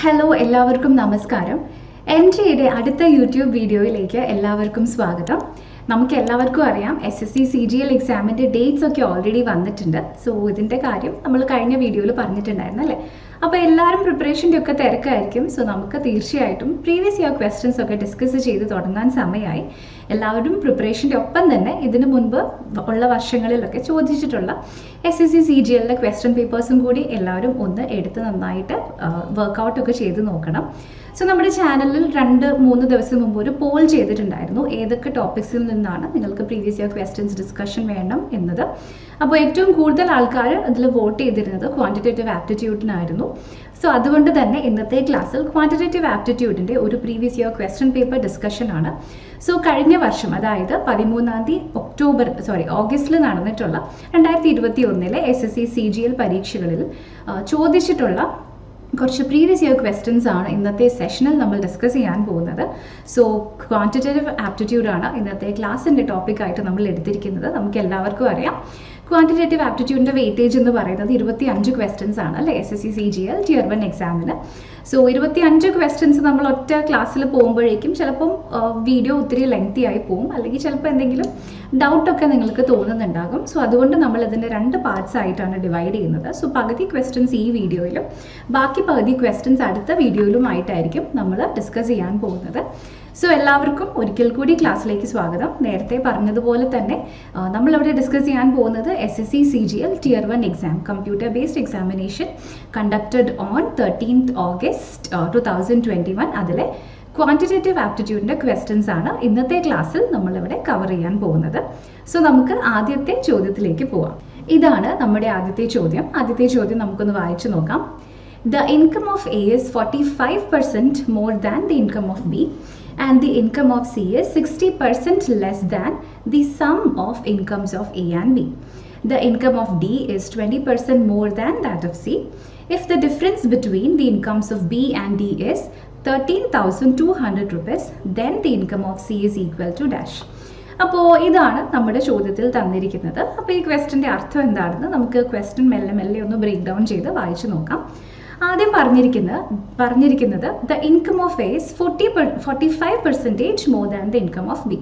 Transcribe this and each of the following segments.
Hello എല്ലാവർക്കും നമസ്കാരം. എൻട്രിയുടെ അടുത്ത യൂട്യൂബ് വീഡിയോയിലേക്ക് എല്ലാവർക്കും സ്വാഗതം. നമുക്ക് എല്ലാവർക്കും അറിയാം SSC CGL എക്സാമിൻ്റെ ഡേറ്റ്സ് ഒക്കെ ഓൾറെഡി വന്നിട്ടുണ്ട്. സോ ഇതിൻ്റെ കാര്യം നമ്മൾ കഴിഞ്ഞ വീഡിയോയിൽ പറഞ്ഞിട്ടുണ്ടായിരുന്നു അല്ലേ. അപ്പോൾ എല്ലാവരും പ്രിപ്പറേഷൻ്റെ ഒക്കെ തിരക്കായിരിക്കും. സോ നമുക്ക് തീർച്ചയായിട്ടും പ്രീവിയസ് ഇയർ ക്വസ്റ്റ്യൻസ് ഒക്കെ ഡിസ്കസ് ചെയ്ത് തുടങ്ങാൻ സമയമായി. എല്ലാവരും പ്രിപ്പറേഷൻ്റെ ഒപ്പം തന്നെ ഇതിനു മുൻപ് ഉള്ള വർഷങ്ങളിലൊക്കെ ചോദിച്ചിട്ടുള്ള SSC CGLൻ്റെ ക്വസ്റ്റ്യൻ പേപ്പേഴ്സും കൂടി എല്ലാവരും ഒന്ന് എടുത്ത് നന്നായിട്ട് വർക്കൗട്ടൊക്കെ ചെയ്ത് നോക്കണം. സോ നമ്മുടെ ചാനലിൽ 2-3 ദിവസം മുമ്പ് ഒരു പോൾ ചെയ്തിട്ടുണ്ടായിരുന്നു, ഏതൊക്കെ ടോപ്പിക്സിൽ നിന്നാണ് നിങ്ങൾക്ക് പ്രീവിയസ് ഇയർ ക്വസ്റ്റ്യൻസ് ഡിസ്കഷൻ വേണം എന്നത്. അപ്പോൾ ഏറ്റവും കൂടുതൽ ആൾക്കാർ അതിൽ വോട്ട് ചെയ്തിരുന്നത് ക്വാണ്ടിറ്റേറ്റീവ് ആപ്റ്റിറ്റ്യൂഡിനായിരുന്നു. സോ അതുകൊണ്ട് തന്നെ ഇന്നത്തെ ക്ലാസ്സിൽ ക്വാണ്ടിറ്റേറ്റീവ് ആപ്റ്റിറ്റ്യൂഡിൻ്റെ ഒരു പ്രീവിയസ് ഇയർ ക്വസ്റ്റ്യൻ പേപ്പർ ഡിസ്കഷനാണ്. സോ കഴിഞ്ഞ വർഷം, അതായത് 13 ഓഗസ്റ്റിൽ നടന്നിട്ടുള്ള 2021 SSC CGL പരീക്ഷകളിൽ ചോദിച്ചിട്ടുള്ള കുറച്ച് പ്രീവിയസ് ഇയർ ക്വസ്റ്റ്യൻസ് ആണ് ഇന്നത്തെ സെഷനിൽ നമ്മൾ ഡിസ്കസ് ചെയ്യാൻ പോകുന്നത്. സോ ക്വാണ്ടിറ്റേറ്റീവ് ആപ്റ്റിറ്റ്യൂഡാണ് ഇന്നത്തെ ക്ലാസ്സിൻ്റെ ടോപ്പിക്കായിട്ട് നമ്മൾ എടുത്തിരിക്കുന്നത്. നമുക്ക് എല്ലാവർക്കും അറിയാം ക്വാണ്ടിറ്റേറ്റീവ് ആപ്റ്റിറ്റ്യൂഡിൻ്റെ വെയിറ്റേജ് എന്ന് പറയുന്നത് 25 ക്വസ്റ്റ്യൻസ് ആണ് അല്ലേ SSC CGL Tier 1 എക്സാമിന്. സോ 25 ക്വസ്റ്റ്യൻസ് നമ്മൾ ഒറ്റ ക്ലാസ്സിൽ പോകുമ്പോഴേക്കും ചിലപ്പം വീഡിയോ ഒത്തിരി ലെങ്തി ആയി പോകും, അല്ലെങ്കിൽ ചിലപ്പോൾ എന്തെങ്കിലും ഡൗട്ടൊക്കെ നിങ്ങൾക്ക് തോന്നുന്നുണ്ടാകും. സോ അതുകൊണ്ട് നമ്മൾ ഇതിൻ്റെ 2 പാർട്സ് ആയിട്ടാണ് ഡിവൈഡ് ചെയ്യുന്നത്. സോ പകുതി ക്വസ്റ്റ്യൻസ് ഈ വീഡിയോയിലും ബാക്കി പകുതി ക്വസ്റ്റ്യൻസ് അടുത്ത വീഡിയോയിലുമായിട്ടായിരിക്കും നമ്മൾ ഡിസ്കസ് ചെയ്യാൻ പോകുന്നത്. സോ എല്ലാവർക്കും ഒരിക്കൽ കൂടി ക്ലാസ്സിലേക്ക് സ്വാഗതം. നേരത്തെ പറഞ്ഞതുപോലെ തന്നെ നമ്മളിവിടെ ഡിസ്കസ് ചെയ്യാൻ പോകുന്നത് SSC CGL Tier 1 exam, computer based examination conducted on 13th August 2021. അതിലെ ക്വാണ്ടിറ്റേറ്റീവ് ആപ്റ്റിറ്റ്യൂഡിൻ്റെ ക്വസ്റ്റ്യൻസ് ആണ് ഇന്നത്തെ ക്ലാസ്സിൽ നമ്മളിവിടെ കവർ ചെയ്യാൻ പോകുന്നത്. സോ നമുക്ക് ആദ്യത്തെ ചോദ്യത്തിലേക്ക് പോവാം. ഇതാണ് നമ്മുടെ ആദ്യത്തെ ചോദ്യം. ആദ്യത്തെ ചോദ്യം നമുക്കൊന്ന് വായിച്ചു നോക്കാം. The income of A is 45% more than the income of B, and the income of C is 60% less than the sum of incomes of A and B. The income of D is 20% more than that of C. If the difference between the incomes of B and D is 13,200 rupees, then the income of C is equal to dash. അപ്പോൾ ഇതാണ് നമ്മുടെ ചോദ്യത്തിൽ തന്നിരിക്കുന്നത്. അപ്പോൾ ഈ ക്വസ്റ്റ്യൻ്റെ അർത്ഥം എന്താണെന്ന് നമുക്ക് ക്വസ്റ്റ്യൻ മെല്ലെ മെല്ലെ ഒന്ന് ബ്രേക്ക് ഡൗൺ ചെയ്ത് വായിച്ചു നോക്കാം. ആദ്യം പറഞ്ഞിരിക്കുന്നത് the income of A is 45% more than the income of B.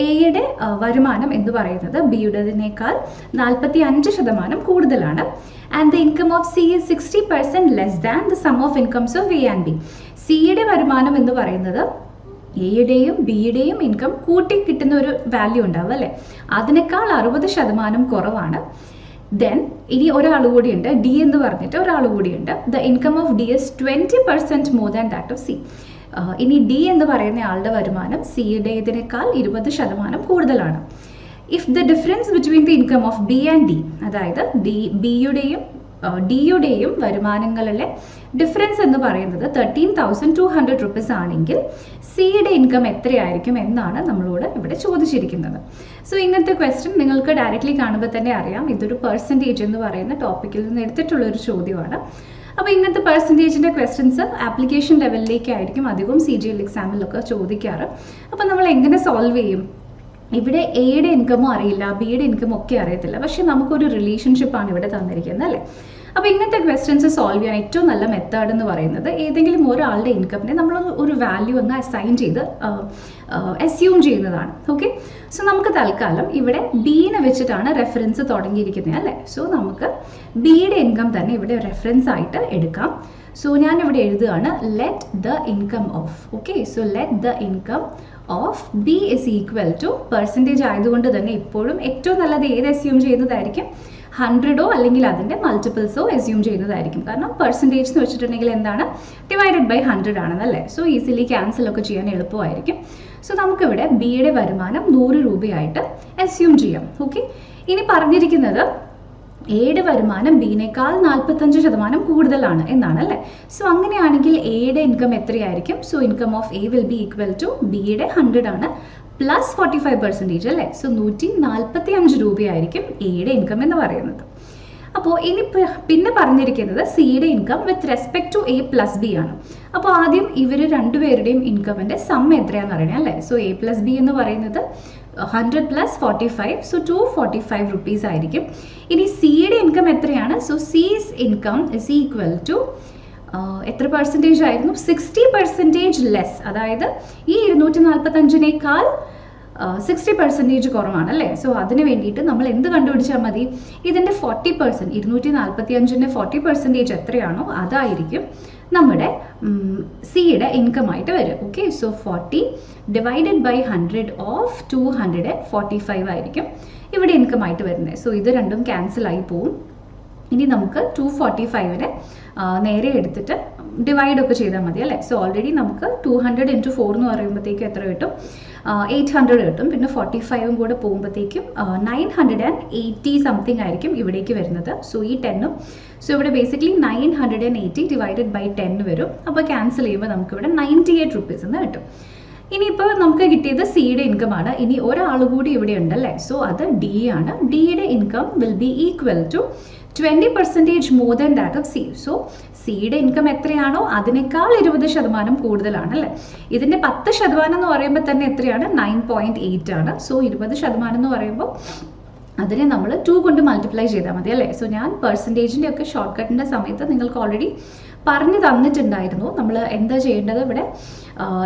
എയുടെ വരുമാനം എന്ന് പറയുന്നത് ബിയുടേതിനേക്കാൾ 45% കൂടുതലാണ്. And the income of C is 60% less than the sum of incomes of A and B. സിയുടെ വരുമാനം എന്ന് പറയുന്നത് എയുടെയും ബിയുടെയും ഇൻകം കൂട്ടി കിട്ടുന്ന ഒരു വാല്യൂ ഉണ്ടാവും അല്ലേ, അതിനേക്കാൾ 60% കുറവാണ്. ദെൻ ഇനി ഒരാൾ കൂടിയുണ്ട്, ഡി എന്ന് പറഞ്ഞിട്ട് ഒരാൾ കൂടിയുണ്ട്. The income of D is 20% more than that of C. ഇനി ഡി എന്ന് പറയുന്ന ആളുടെ വരുമാനം സിയുടേതിനേക്കാൾ 20% കൂടുതലാണ്. If the difference between the income of B and D, അതായത് ഡിയുടെയും വരുമാനങ്ങളിലെ ഡിഫറൻസ് എന്ന് പറയുന്നത് 13,200 rupees ആണെങ്കിൽ സിയുടെ ഇൻകം എത്രയായിരിക്കും എന്നാണ് നമ്മളോട് ഇവിടെ ചോദിച്ചിരിക്കുന്നത്. സോ ഇങ്ങനത്തെ ക്വസ്റ്റ്യൻ നിങ്ങൾക്ക് ഡയറക്റ്റ്ലി കാണുമ്പോൾ തന്നെ അറിയാം, ഇതൊരു പെർസെൻറ്റേജ് എന്ന് പറയുന്ന ടോപ്പിക്കിൽ നിന്ന് എടുത്തിട്ടുള്ളൊരു ചോദ്യമാണ്. അപ്പോൾ ഇങ്ങനത്തെ പെർസെൻറ്റേജിൻ്റെ ക്വസ്റ്റ്യൻസ് ആപ്ലിക്കേഷൻ ലെവലിലേക്കായിരിക്കും അധികവും CGL എക്സാമിലൊക്കെ ചോദിക്കാറ്. അപ്പോൾ നമ്മൾ എങ്ങനെ സോൾവ് ചെയ്യും? ഇവിടെ എയുടെ ഇൻകമോ അറിയില്ല, ബിയുടെ ഇൻകമോ ഒക്കെ അറിയത്തില്ല, പക്ഷെ നമുക്കൊരു റിലേഷൻഷിപ്പാണ് ഇവിടെ തന്നിരിക്കുന്നത് അല്ലേ. അപ്പോൾ ഇങ്ങനത്തെ ക്വസ്റ്റ്യൻസ് സോൾവ് ചെയ്യാൻ ഏറ്റവും നല്ല മെത്തേഡ് എന്ന് പറയുന്നത് ഏതെങ്കിലും ഒരാളുടെ ഇൻകമിനെ നമ്മൾ ഒരു വാല്യൂ അങ്ങ് അസൈൻ ചെയ്ത് അസ്യൂം ചെയ്യുന്നതാണ്. ഓക്കെ, സോ നമുക്ക് തൽക്കാലം ഇവിടെ ബീനെ വെച്ചിട്ടാണ് റെഫറൻസ് തുടങ്ങിയിരിക്കുന്നത് അല്ലേ. സോ നമുക്ക് ബിയുടെ ഇൻകം തന്നെ ഇവിടെ റെഫറൻസ് ആയിട്ട് എടുക്കാം. സോ ഞാൻ ഇവിടെ എഴുതുകയാണ് let the income of. Okay, so let the income of B is equal two percentage ആയതുകൊണ്ട് തന്നെ ഇപ്പോഴും ഏറ്റവും നല്ലത് ഏത് അസ്യൂം ചെയ്യുന്നതായിരിക്കും? 100 അല്ലെങ്കിൽ അതിൻ്റെ മൾട്ടിപ്പിൾസോ അസ്യൂം ചെയ്യുന്നതായിരിക്കും. കാരണം പെർസെൻറ്റേജ് എന്ന് വെച്ചിട്ടുണ്ടെങ്കിൽ എന്താണ്, ഡിവൈഡഡ് ബൈ 100 ആണെന്നല്ലേ. സോ ഈസിലി ക്യാൻസലൊക്കെ ചെയ്യാൻ എളുപ്പമായിരിക്കും. സോ നമുക്കിവിടെ ബിയുടെ വരുമാനം 100 രൂപയായിട്ട് അസ്യൂം ചെയ്യാം. ഓക്കെ, ഇനി പറഞ്ഞിരിക്കുന്നത് എയുടെ വരുമാനം ബിനേക്കാൾ 45% കൂടുതലാണ് എന്നാണ് അല്ലേ. സോ അങ്ങനെയാണെങ്കിൽ എയുടെ ഇൻകം എത്രയായിരിക്കും? So income of A will be equal to ബിയുടെ 100 ആണ് പ്ലസ് 45% അല്ലേ. സോ 145 രൂപയായിരിക്കും എയുടെ ഇൻകം എന്ന് പറയുന്നത്. അപ്പോൾ ഇനി പിന്നെ പറഞ്ഞിരിക്കുന്നത് സിയുടെ income with respect to A plus B ആണ്. അപ്പോൾ ആദ്യം ഇവർ രണ്ടുപേരുടെയും ഇൻകമിൻ്റെ സം എത്രയാണെന്ന് അറിയണം അല്ലേ. സോ എ പ്ലസ് ബി എന്ന് പറയുന്നത് 100 plus 45, so 245 rupees ആയിരിക്കും. ഇനി സിയുടെ ഇൻകം എത്രയാണ്? സോ സീസ് ഇൻകം ഇസ് ഈക്വൽ ടു എത്ര പെർസെൻറ്റേജ് ആയിരുന്നു? 60% ലെസ്. അതായത് ഈ 245-നേക്കാൾ 60% കുറവാണ് അല്ലേ? സോ അതിന് വേണ്ടിയിട്ട് നമ്മൾ എന്ത് കണ്ടുപിടിച്ചാൽ മതി? ഇതിൻ്റെ 40%, 245-ൻ്റെ 40% എത്രയാണോ അതായിരിക്കും നമ്മുടെ സിയുടെ ഇൻകം ആയിട്ട് വരും. Okay, so 40 divided by 100 of 245 ആയിരിക്കും ഇവിടെ ഇൻകം ആയിട്ട് വരുന്നത്. സോ ഇത് രണ്ടും ക്യാൻസൽ ആയി പോവും. ഇനി നമുക്ക് 245-നെ നേരെ എടുത്തിട്ട് ഡിവൈഡ് ഒക്കെ ചെയ്താൽ മതി അല്ലേ? സോ ഓൾറെഡി നമുക്ക് 200 × 4 എന്ന് പറയുമ്പോഴത്തേക്കും എത്ര കിട്ടും? 800 കിട്ടും. പിന്നെ 45 കൂടെ പോകുമ്പോഴത്തേക്കും 980 സംതിങ് ആയിരിക്കും ഇവിടേക്ക് വരുന്നത്. സോ ഈ 10ഉം, സോ ഇവിടെ ബേസിക്കലി 980 ഡിവൈഡഡ് ബൈ 10 വരും. അപ്പോൾ ക്യാൻസൽ ചെയ്യുമ്പോൾ നമുക്കിവിടെ 98 റുപ്പീസ് എന്ന് കിട്ടും. ഇനിയിപ്പോൾ നമുക്ക് കിട്ടിയത് സിയുടെ ഇൻകം ആണ്. ഇനി ഒരാൾ കൂടി ഇവിടെ ഉണ്ടല്ലേ? സോ അത് ഡി ആണ്. ഡിയുടെ income will be equal to 20% more than that of C. So സിയുടെ ഇൻകം എത്രയാണോ അതിനേക്കാൾ 20% കൂടുതലാണ് അല്ലേ? ഇതിൻ്റെ 10% എന്ന് പറയുമ്പോൾ തന്നെ എത്രയാണ്? 9.8 ആണ്. സോ 20% എന്ന് പറയുമ്പോൾ അതിനെ നമ്മൾ 2 കൊണ്ട് മൾട്ടിപ്ലൈ ചെയ്താൽ മതി അല്ലേ? സോ ഞാൻ പെർസെൻറ്റേജിൻ്റെ ഒക്കെ ഷോർട്ട് കട്ടിൻ്റെ സമയത്ത് നിങ്ങൾക്ക് ഓൾറെഡി പറഞ്ഞു തന്നിട്ടുണ്ടായിരുന്നു നമ്മൾ എന്താ ചെയ്യേണ്ടത്. ഇവിടെ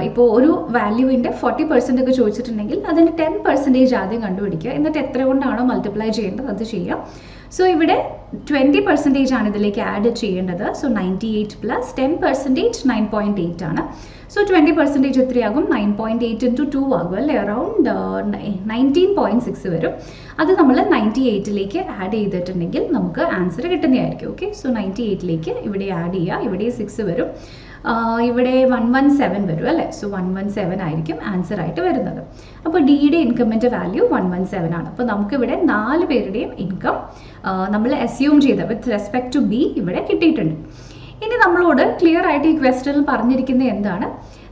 ഇപ്പോൾ ഒരു വാല്യൂവിൻ്റെ 40% ഒക്കെ ചോദിച്ചിട്ടുണ്ടെങ്കിൽ അതിൻ്റെ 10% ആദ്യം കണ്ടുപിടിക്കുക. എന്നിട്ട് എത്ര കൊണ്ടാണോ മൾട്ടിപ്ലൈ ചെയ്യേണ്ടത് അത് ചെയ്യാം. സോ ഇവിടെ 20% ആണ് ഇതിലേക്ക് ആഡ് ചെയ്യേണ്ടത്. സോ 98 പ്ലസ് 10% 9.8 ആണ്. സോ 20% എത്രയാകും? 9.8 × 2 ആകും അല്ലേ? അറൗണ്ട് 19.6 വരും. അത് നമ്മൾ 98ലേക്ക് ആഡ് ചെയ്തിട്ടുണ്ടെങ്കിൽ നമുക്ക് ആൻസർ കിട്ടുന്നതായിരിക്കും. ഓക്കെ, സോ 98ലേക്ക് ഇവിടെ ആഡ് ചെയ്യുക. ഇവിടെ 6 വരും, ഇവിടെ 117 വരും അല്ലേ? സോ 117 ആയിരിക്കും ആൻസർ ആയിട്ട് വരുന്നത്. അപ്പോൾ ഡിയുടെ ഇൻകമിൻ്റെ വാല്യൂ 117 ആണ്. അപ്പോൾ നമുക്കിവിടെ 4 പേരുടെയും ഇൻകം നമ്മൾ അസ്യൂം ചെയ്ത വിത്ത് റെസ്പെക്ട് ടു ബി ഇവിടെ കിട്ടിയിട്ടുണ്ട്. ഇനി നമ്മളോട് ക്ലിയർ ആയിട്ട് ഈ ക്വസ്റ്റനിൽ പറഞ്ഞിരിക്കുന്നത് എന്താണ്?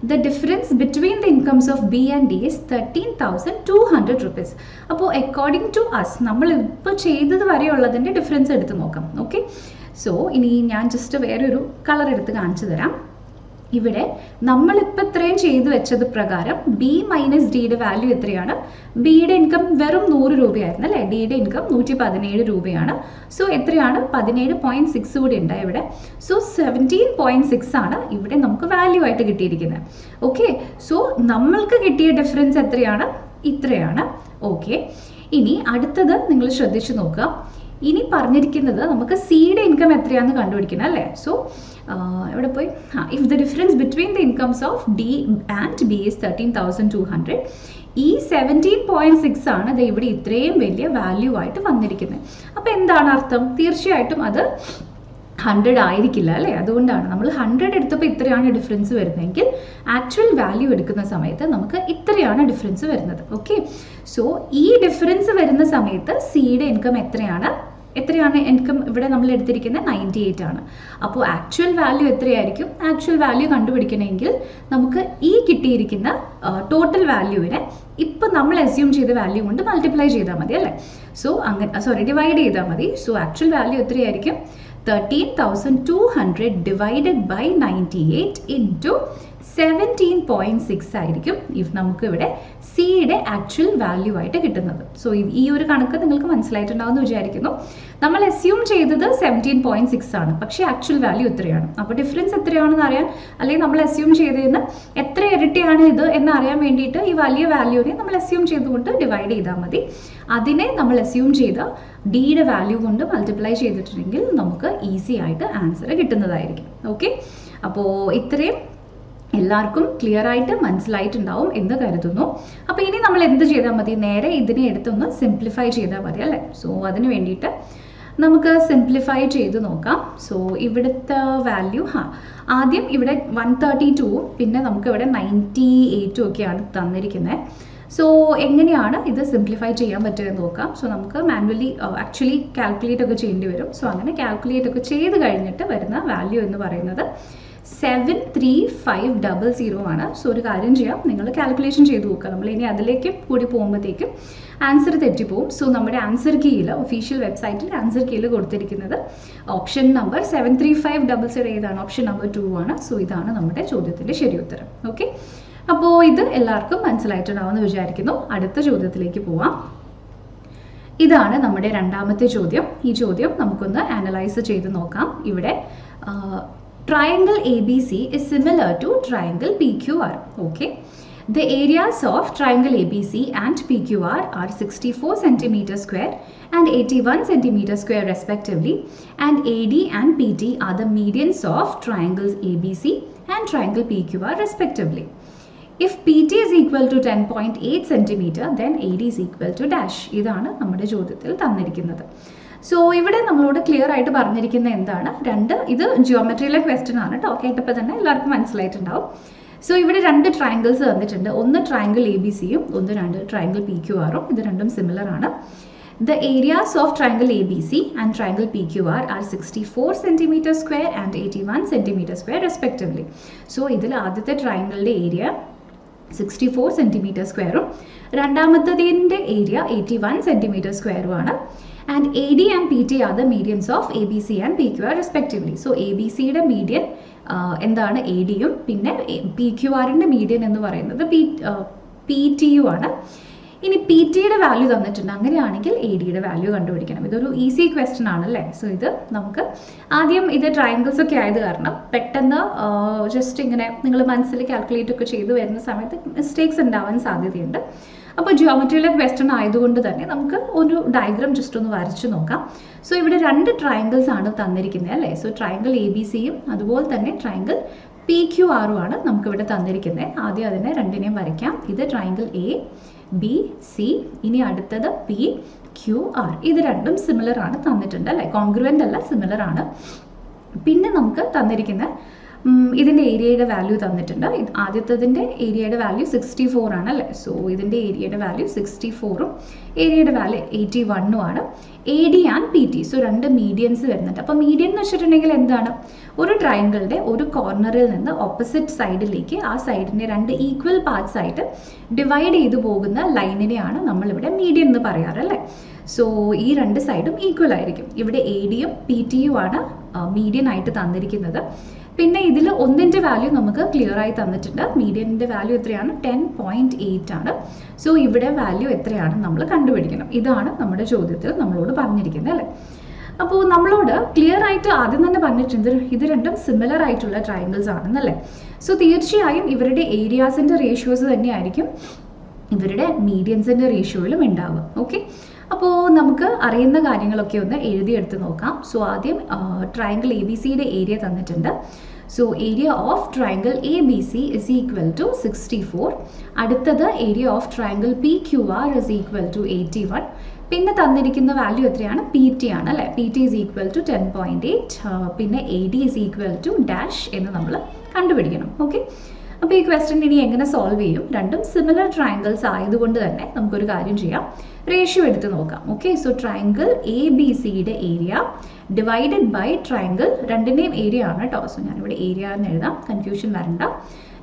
The difference between the incomes of B and D is 13,200 rupees. അപ്പോൾ അക്കോർഡിംഗ് ടു അസ് നമ്മൾ ഇപ്പോൾ ചെയ്തത് വരെയുള്ളതിൻ്റെ ഡിഫറൻസ് എടുത്ത് നോക്കാം. ഓക്കെ, സോ ഇനി ഞാൻ ജസ്റ്റ് വേറൊരു കളർ എടുത്ത് കാണിച്ചു തരാം. ഇവിടെ നമ്മളിപ്പോൾ ഇത്രയും ചെയ്തു വെച്ചത് പ്രകാരം ബി മൈനസ് ഡിയുടെ വാല്യൂ എത്രയാണ്? ബിയുടെ ഇൻകം വെറും 100 രൂപയായിരുന്നു അല്ലേ? ഡിയുടെ ഇൻകം 117 രൂപയാണ്. സോ എത്രയാണ്? 17.6 കൂടി ഉണ്ട് ഇവിടെ. സോ 17.6 ആണ് ഇവിടെ നമുക്ക് വാല്യൂ ആയിട്ട് കിട്ടിയിരിക്കുന്നത്. ഓക്കെ, സോ നമ്മൾക്ക് കിട്ടിയ ഡിഫറൻസ് എത്രയാണ്? ഇത്രയാണ്. ഓക്കെ, ഇനി അടുത്തത് നിങ്ങൾ ശ്രദ്ധിച്ചു നോക്കുക. ഇനി പറഞ്ഞിരിക്കുന്നത് നമുക്ക് സിയുടെ ഇൻകം എത്രയാണെന്ന് കണ്ടുപിടിക്കണം അല്ലേ? സോ ഇവിടെ പോയി if the difference between the incomes of D and B is 13,200, ഈ 17.6 ആണ് ഇത് ഇവിടെ ഇത്രയും വലിയ വാല്യൂ ആയിട്ട് വന്നിരിക്കുന്നത്. അപ്പോൾ എന്താണ് അർത്ഥം? തീർച്ചയായിട്ടും അത് 100 ആയിരിക്കില്ല അല്ലേ? അതുകൊണ്ടാണ് നമ്മൾ 100 എടുത്തപ്പോൾ ഇത്രയാണ് ഡിഫറൻസ് വരുന്നതെങ്കിൽ ആക്ച്വൽ വാല്യൂ എടുക്കുന്ന സമയത്ത് നമുക്ക് ഇത്രയാണ് ഡിഫറൻസ് വരുന്നത്. ഓക്കെ, സോ ഈ ഡിഫറൻസ് വരുന്ന സമയത്ത് സിയുടെ ഇൻകം എത്രയാണ് ഇൻകം ഇവിടെ നമ്മൾ എടുത്തിരിക്കുന്നത് 98 ആണ്. അപ്പോൾ ആക്ച്വൽ വാല്യൂ എത്രയായിരിക്കും? ആക്ച്വൽ വാല്യൂ കണ്ടുപിടിക്കണമെങ്കിൽ നമുക്ക് ഈ കിട്ടിയിരിക്കുന്ന ടോട്ടൽ വാല്യൂവിനെ ഇപ്പം നമ്മൾ അസ്യൂം ചെയ്ത വാല്യൂ കൊണ്ട് മൾട്ടിപ്ലൈ ചെയ്താൽ മതി അല്ലേ? സോ അങ്ങനെ ഡിവൈഡ് ചെയ്താൽ മതി. സോ ആക്ച്വൽ വാല്യൂ എത്രയായിരിക്കും? 13,200 ഡിവൈഡഡ് ബൈ 98 ഇൻറ്റു 17.6 ആയിരിക്കും ഇഫ് നമുക്ക് ഇവിടെ സിയുടെ ആക്ച്വൽ വാല്യൂ ആയിട്ട് കിട്ടുന്നത്. സോ ഈ ഒരു കണക്ക് നിങ്ങൾക്ക് മനസ്സിലായിട്ടുണ്ടാവുമെന്ന് വിചാരിക്കുന്നു. നമ്മൾ അസ്യൂം ചെയ്തത് 17.6 ആണ്, പക്ഷേ ആക്ച്വൽ വാല്യൂ ഇത്രയാണ്. അപ്പോൾ ഡിഫറൻസ് എത്രയാണെന്ന് അറിയാൻ, അല്ലെങ്കിൽ നമ്മൾ അസ്യൂം ചെയ്തതിന് എത്ര ഇരട്ടിയാണ് ഇത് എന്ന് അറിയാൻ വേണ്ടിയിട്ട് ഈ വലിയ വാല്യൂവിനെ നമ്മൾ അസ്യൂം ചെയ്തുകൊണ്ട് ഡിവൈഡ് ചെയ്താൽ മതി. അതിനെ നമ്മൾ അസ്യൂം ചെയ്ത ഡിയുടെ വാല്യൂ കൊണ്ട് മൾട്ടിപ്ലൈ ചെയ്തിട്ടുണ്ടെങ്കിൽ നമുക്ക് ഈസി ആയിട്ട് ആൻസർ കിട്ടുന്നതായിരിക്കും. ഓക്കെ, അപ്പോൾ ഇത്രയും എല്ലാവർക്കും ക്ലിയർ ആയിട്ട് മനസ്സിലായിട്ടുണ്ടാവും എന്ന് കരുതുന്നു. അപ്പോൾ ഇനി നമ്മൾ എന്ത് ചെയ്താൽ മതി? നേരെ ഇതിനെ എടുത്തൊന്ന് സിംപ്ലിഫൈ ചെയ്താൽ മതി അല്ലേ? സോ അതിന് വേണ്ടിയിട്ട് നമുക്ക് സിംപ്ലിഫൈ ചെയ്ത് നോക്കാം. സോ ഇവിടുത്തെ വാല്യൂ ആദ്യം ഇവിടെ 132 പിന്നെ നമുക്ക് ഇവിടെ 98 ഒക്കെയാണ് തന്നിരിക്കുന്നത്. സോ എങ്ങനെയാണ് ഇത് സിംപ്ലിഫൈ ചെയ്യാൻ പറ്റുമെന്ന് നോക്കാം. സോ നമുക്ക് മാനുവലി ആക്ച്വലി കാൽക്കുലേറ്റ് ഒക്കെ ചെയ്യേണ്ടി വരും. സോ അങ്ങനെ കാൽക്കുലേറ്റ് ഒക്കെ ചെയ്ത് കഴിഞ്ഞിട്ട് വരുന്ന വാല്യൂ എന്ന് പറയുന്നത് 73500 ആണ്. സോ ഒരു കാര്യം ചെയ്യാം, നിങ്ങൾ കാൽക്കുലേഷൻ ചെയ്ത് നോക്കുക. നമ്മൾ ഇനി അതിലേക്ക് കൂടി പോകുമ്പോഴത്തേക്കും ആൻസർ തെറ്റിപ്പോവും. സോ നമ്മുടെ ആൻസർ കീയിൽ ഒഫീഷ്യൽ വെബ്സൈറ്റിൽ ആൻസർ കീയിൽ കൊടുത്തിരിക്കുന്നത് ഓപ്ഷൻ നമ്പർ 73500 ഏതാണ്? ഓപ്ഷൻ നമ്പർ 2 ആണ്. സോ ഇതാണ് നമ്മുടെ ചോദ്യത്തിൻ്റെ ശരി ഉത്തരം. ഓക്കെ, അപ്പോൾ ഇത് എല്ലാവർക്കും മനസ്സിലായിട്ടുണ്ടാവുമെന്ന് വിചാരിക്കുന്നു. അടുത്ത ചോദ്യത്തിലേക്ക് പോവാം. ഇതാണ് നമ്മുടെ രണ്ടാമത്തെ ചോദ്യം. ഈ ചോദ്യം നമുക്കൊന്ന് അനലൈസ് ചെയ്ത് നോക്കാം. ഇവിടെ triangle ABC is similar to triangle PQR. Okay. The areas of triangle ABC and PQR are 64 cm square and 81 cm square respectively, and AD and PT are the medians of triangles ABC and triangle PQR respectively. If PT is equal to 10.8 cm, then AD is equal to dash. ഇതാണ് നമ്മുടെ ചോദ്യത്തിൽ തന്നിരിക്കുന്നത്. So ഇവിടെ നമ്മളോട് clear ആയിട്ട് പറഞ്ഞിരിക്കുന്നത് എന്താണ്? ഇത് ജിയോമെട്രിയിലെ ക്വസ്റ്റ്യൻ ആണ് കേട്ടോ. കേട്ടപ്പോൾ തന്നെ എല്ലാവർക്കും മനസ്സിലായിട്ടുണ്ടാവും. സോ ഇവിടെ രണ്ട് ട്രയാങ്കിൾസ് തന്നിട്ടുണ്ട്. ഒന്ന് ട്രയാങ്കിൾ ABCയും രണ്ട് ട്രയാങ്കിൾ PQRും. ഇത് രണ്ടും സിമിലർ ആണ്. The areas of triangle ABC and triangle PQR are 64 cm square and 81 cm square respectively. So ഇതിൽ ആദ്യത്തെ ട്രയാങ്കിളിൻ്റെ ഏരിയ 64 cm സ്ക്വയറും രണ്ടാമത്തതിൻ്റെ ഏരിയ 81 cm സ്ക്വയറുമാണ്. And AD and PT are the medians of ABC and PQR respectively. So ABCയുടെ median എന്താണ്? ADയും പിന്നെ PQRൻ്റെ median എന്ന് പറയുന്നത് PTയും ആണ്. ഇനി PTയുടെ വാല്യൂ തന്നിട്ടുണ്ട്. അങ്ങനെയാണെങ്കിൽ ADയുടെ വാല്യൂ കണ്ടുപിടിക്കണം. ഇതൊരു ഈസി ക്വസ്റ്റ്യൻ ആണല്ലേ. സോ ഇത് നമുക്ക് ആദ്യം ഇത് ട്രയാങ്കിൾസ് ഒക്കെ ആയത് കാരണം പെട്ടെന്ന് ജസ്റ്റ് ഇങ്ങനെ നിങ്ങൾ മനസ്സിൽ കാൽക്കുലേറ്റ് ഒക്കെ ചെയ്ത് വരുന്ന സമയത്ത് മിസ്റ്റേക്സ് ഉണ്ടാവാൻ സാധ്യതയുണ്ട്. അപ്പോൾ ജിയോമെട്രിയിലെ ക്വസ്റ്റ്യൻ ആയതുകൊണ്ട് തന്നെ നമുക്ക് ഒരു ഡയഗ്രാം ജസ്റ്റ് ഒന്ന് വരച്ചു നോക്കാം. സോ ഇവിടെ രണ്ട് ട്രയാങ്കിൾസ് ആണ് തന്നിരിക്കുന്നത് അല്ലേ. സോ ട്രയാങ്കിൾ ABCയും അതുപോലെ തന്നെ ട്രയാങ്കിൾ PQRും ആണ് നമുക്കിവിടെ തന്നിരിക്കുന്നത്. ആദ്യം അതിനെ രണ്ടിനെയും വരയ്ക്കാം. ഇത് ട്രയാങ്കിൾ ABC, ഇനി അടുത്തത് PQR. ഇത് രണ്ടും സിമിലർ ആണ് തന്നിട്ടുണ്ട് അല്ലേ. കോൺഗ്രുവൻ്റ് അല്ല, സിമിലർ ആണ്. പിന്നെ നമുക്ക് തന്നിരിക്കുന്ന ഇതിൻ്റെ ഏരിയയുടെ വാല്യൂ തന്നിട്ടുണ്ട്. ആദ്യത്തതിൻ്റെ ഏരിയയുടെ വാല്യൂ 64 ആണ് അല്ലേ. സോ ഇതിൻ്റെ ഏരിയയുടെ വാല്യൂ 64ഉം ഏരിയയുടെ വാല്യൂ 81ഉം ആണ്. AD ആൻഡ് PT, സോ രണ്ട് മീഡിയൻസ് വരുന്നുണ്ട്. അപ്പോൾ മീഡിയൻ എന്ന് വെച്ചിട്ടുണ്ടെങ്കിൽ എന്താണ്? ഒരു ട്രയാങ്കിളിൻ്റെ ഒരു കോർണറിൽ നിന്ന് ഓപ്പോസിറ്റ് സൈഡിലേക്ക് ആ സൈഡിൻ്റെ രണ്ട് ഈക്വൽ പാർട്സ് ആയിട്ട് ഡിവൈഡ് ചെയ്തു പോകുന്ന ലൈനിനെയാണ് നമ്മളിവിടെ മീഡിയൻ എന്ന് പറയാറ് അല്ലേ. സോ ഈ രണ്ട് സൈഡും ഈക്വൽ ആയിരിക്കും. ഇവിടെ ADയും PTയും ആണ് മീഡിയൻ ആയിട്ട് തന്നിരിക്കുന്നത്. പിന്നെ ഇതിൽ ഒന്നിൻ്റെ വാല്യൂ നമുക്ക് ക്ലിയർ ആയി തന്നിട്ടുണ്ട്. മീഡിയൻ്റെ വാല്യൂ എത്രയാണ്? 10.8 ആണ്. സോ ഇവിടെ വാല്യൂ എത്രയാണ് നമ്മൾ കണ്ടുപിടിക്കണം. ഇതാണ് നമ്മുടെ ചോദ്യത്തിൽ നമ്മളോട് പറഞ്ഞിരിക്കുന്നത് അല്ലേ. അപ്പോൾ നമ്മളോട് ക്ലിയർ ആയിട്ട് ആദ്യം തന്നെ പറഞ്ഞിട്ടുണ്ട് ഇത് രണ്ടും സിമിലർ ആയിട്ടുള്ള ട്രയാങ്കിൾസ് ആണെന്നല്ലേ. സോ തീർച്ചയായും ഇവരുടെ ഏരിയാസിൻ്റെ റേഷ്യോസ് തന്നെയായിരിക്കും ഇവരുടെ മീഡിയൻസിൻ്റെ റേഷ്യോയിലും ഉണ്ടാവുക. ഓക്കെ, അപ്പോൾ നമുക്ക് അറിയുന്ന കാര്യങ്ങളൊക്കെ ഒന്ന് എഴുതിയെടുത്ത് നോക്കാം. സോ ആദ്യം ട്രയാങ്കിൾ ABCയുടെ ഏരിയ തന്നിട്ടുണ്ട്. So area of triangle ABC is equal to 64. അടുത്തത് area of triangle PQR is equal to 81. പിന്നെ തന്നിരിക്കുന്ന വാല്യൂ എത്രയാണ്? PT ആണ് അല്ലേ. PT is equal to 10.8. പിന്നെ AD is equal to dash എന്ന് നമ്മൾ കണ്ടുപിടിക്കണം. ഓക്കെ, അപ്പോൾ ഈ ക്വസ്റ്റ്യൻ ഇനി എങ്ങനെ സോൾവ് ചെയ്യും? രണ്ടും സിമിലർ ട്രയാങ്കിൾസ് ആയതുകൊണ്ട് തന്നെ നമുക്കൊരു കാര്യം ചെയ്യാം, റേഷ്യോ എടുത്ത് നോക്കാം. ഓക്കെ, സോ ട്രയാങ്കിൾ ABCയുടെ ഏരിയ ഡിവൈഡഡ് ബൈ ട്രയാങ്കിൾ രണ്ടിൻ്റെയും ഏരിയ ആണ് കേട്ടോ. സോ ഞാനിവിടെ ഏരിയ എന്ന് എഴുതാം, കൺഫ്യൂഷൻ വരണ്ട.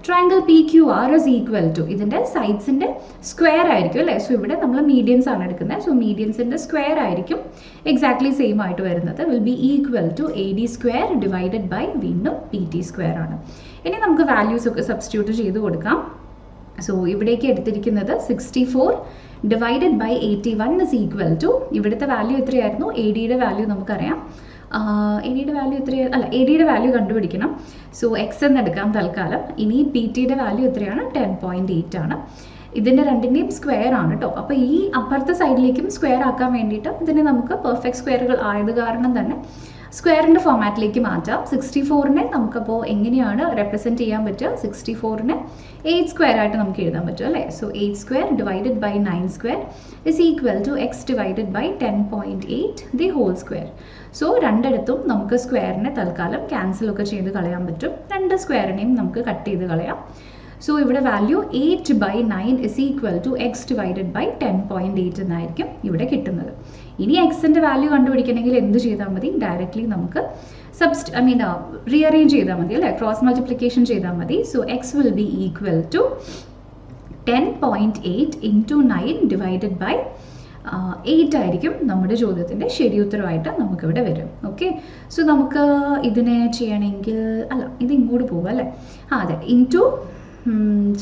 Triangle PQR is equal to ഇതിൻ്റെ സൈഡ്സിൻ്റെ സ്ക്വയർ ആയിരിക്കും അല്ലേ. സോ ഇവിടെ നമ്മൾ മീഡിയൻസ് ആണ് എടുക്കുന്നത്. സോ മീഡിയൻസിൻ്റെ സ്ക്വയർ ആയിരിക്കും എക്സാക്ട്ലി സെയിം ആയിട്ട് വരുന്നത്. Will be equal to AD square divided by വീണ്ടും PT സ്ക്വയർ ആണ്. ഇനി നമുക്ക് വാല്യൂസ് ഒക്കെ സബ്സ്റ്റിറ്റ്യൂട്ട് ചെയ്ത് കൊടുക്കാം. സോ ഇവിടേക്ക് എടുത്തിരിക്കുന്നത് 64 divided by 81 is equal to ഇവിടുത്തെ വാല്യൂ എത്രയായിരുന്നു? ADയുടെ വാല്യൂ നമുക്കറിയാം. ADയുടെ വാല്യൂ എത്രയാണ്? അല്ല, ADയുടെ വാല്യൂ കണ്ടുപിടിക്കണം. സോ X എന്ന് എടുക്കാം തൽക്കാലം. ഇനി PTയുടെ വാല്യൂ എത്രയാണ്? 10.8 ആണ്. ഇതിൻ്റെ രണ്ടിൻ്റെയും സ്ക്വയർ ആണ് കേട്ടോ. അപ്പോൾ ഈ അപ്പുറത്തെ സൈഡിലേക്കും സ്ക്വയർ ആക്കാൻ വേണ്ടിയിട്ട് ഇതിനെ നമുക്ക് പെർഫെക്റ്റ് സ്ക്വയറുകൾ ആയത് കാരണം തന്നെ സ്ക്വയറിൻ്റെ ഫോമാറ്റിലേക്ക് മാറ്റാം. 64നെ നമുക്കപ്പോൾ എങ്ങനെയാണ് റെപ്രസെൻറ്റ് ചെയ്യാൻ പറ്റുക? 64നെ 8 സ്ക്വയർ ആയിട്ട് നമുക്ക് എഴുതാൻ പറ്റും അല്ലേ. So 8 square divided by 9 square is equal to X divided by 10.8 the whole square. So രണ്ടിടത്തും നമുക്ക് സ്ക്വയറിനെ തൽക്കാലം ക്യാൻസലൊക്കെ ചെയ്ത് കളയാൻ പറ്റും. രണ്ട് സ്ക്വയറിനെയും നമുക്ക് കട്ട് ചെയ്ത് കളയാം. സോ ഇവിടെ value 8/9 is equal to X divided by 10.8 എന്നായിരിക്കും ഇവിടെ കിട്ടുന്നത്. ഇനി എക്സിൻ്റെ വാല്യൂ കണ്ടുപിടിക്കണമെങ്കിൽ എന്ത് ചെയ്താൽ മതി? ഡയറക്റ്റ്ലി നമുക്ക് റീഅറേഞ്ച് ചെയ്താൽ മതി അല്ലേ. ക്രോസ് മൾട്ടിപ്ലിക്കേഷൻ ചെയ്താൽ മതി. So X will be equal to 10.8 into 9 divided by 8 ആയിരിക്കും നമ്മുടെ ചോദ്യത്തിൻ്റെ ശരിയുത്തരമായിട്ട് നമുക്കിവിടെ വരും. ഓക്കെ, സോ നമുക്ക് ഇതിനെ ചെയ്യണമെങ്കിൽ ഇത് ഇങ്ങോട്ട് പോകും അല്ലേ. അതെ, ഇൻറ്റു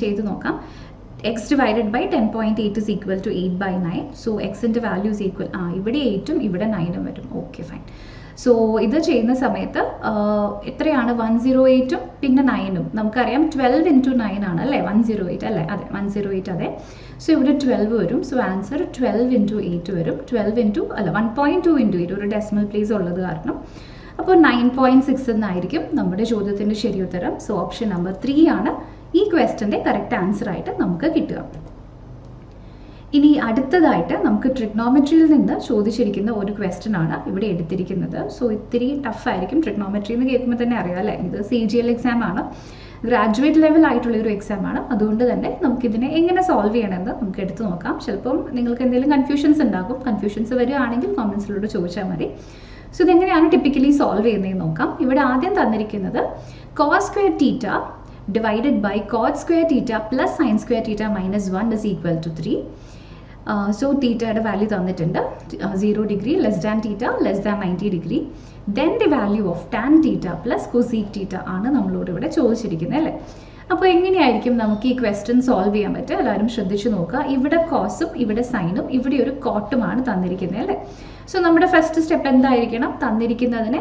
ചെയ്ത് നോക്കാം. X divided by 10.8 is equal to 8/9. So X in the value is equal. ഇവിടെ 8ഉം ഇവിടെ 9ഉം വരും. Okay, fine. സോ ഇത് ചെയ്യുന്ന സമയത്ത് എത്രയാണ് 108ഉം പിന്നെ 9ഉം നമുക്കറിയാം 12 into 9 ആണ് അല്ലേ 108 അല്ലേ അതെ 108 അതെ സോ ഇവിടെ 12 വരും സോ ആൻസർ 12 into 8 വരും 12 into അല്ല 1.2 into 8 ഒരു ഡെസിമൽ പ്ലേസ് ഉള്ളത് കാരണം അപ്പോൾ 9.6 എന്നായിരിക്കും നമ്മുടെ ചോദ്യത്തിൻ്റെ ശരി ഉത്തരം സോ ഓപ്ഷൻ നമ്പർ 3 ആണ് ഈ ക്വസ്റ്റ്യൻ്റെ കറക്റ്റ് ആൻസർ ആയിട്ട് നമുക്ക് കിട്ടുക ഇനി അടുത്തതായിട്ട് നമുക്ക് ട്രിഗ്നോമെട്രിയിൽ നിന്ന് ചോദിച്ചിരിക്കുന്ന ഒരു ക്വസ്റ്റ്യൻ ആണ് ഇവിടെ എടുത്തിരിക്കുന്നത് സോ ഇത്തിരി ടഫ് ആയിരിക്കും ട്രിഗ്നോമെട്രി എന്ന് കേൾക്കുമ്പോൾ തന്നെ അറിയാം അല്ലേ ഇത് CGL എക്സാം ആണ് ഗ്രാജുവേറ്റ് ലെവൽ ആയിട്ടുള്ള ഒരു എക്സാം ആണ് അതുകൊണ്ട് തന്നെ നമുക്കിതിനെ എങ്ങനെ സോൾവ് ചെയ്യണമെന്ന് നമുക്ക് എടുത്തു നോക്കാം ചിലപ്പം നിങ്ങൾക്ക് എന്തെങ്കിലും കൺഫ്യൂഷൻസ് ഉണ്ടാകും കൺഫ്യൂഷൻസ് വരികയാണെങ്കിൽ കമൻസിലൂടെ ചോദിച്ചാൽ മതി സോ ഇതെങ്ങനെയാണ് ടിപ്പിക്കലി സോൾവ് ചെയ്യുന്നതെന്ന് നോക്കാം ഇവിടെ ആദ്യം തന്നിരിക്കുന്നത് cos square theta divided by cot square theta plus sin square theta minus 1 is equal to 3 so theta value തന്നിട്ടുണ്ട് 0 degree less than theta less than 90 degree then the value of tan theta plus cosec theta ആണ് നമ്മളോട് ഇവിടെ ചോദിച്ചിരിക്കുന്നത് അല്ലേ അപ്പോൾ എങ്ങനെയായിരിക്കും നമുക്ക് ഈ ക്വസ്റ്റ്യൻ സോൾവ് ചെയ്യാൻ പറ്റുക എല്ലാവരും ശ്രദ്ധിച്ചു നോക്കുക ഇവിടെ കോസും ഇവിടെ സൈനും ഇവിടെ ഒരു കോട്ടുമാണ് തന്നിരിക്കുന്നത് അല്ലേ സോ നമ്മുടെ ഫസ്റ്റ് സ്റ്റെപ്പ് എന്തായിരിക്കണം തന്നിരിക്കുന്നതിനെ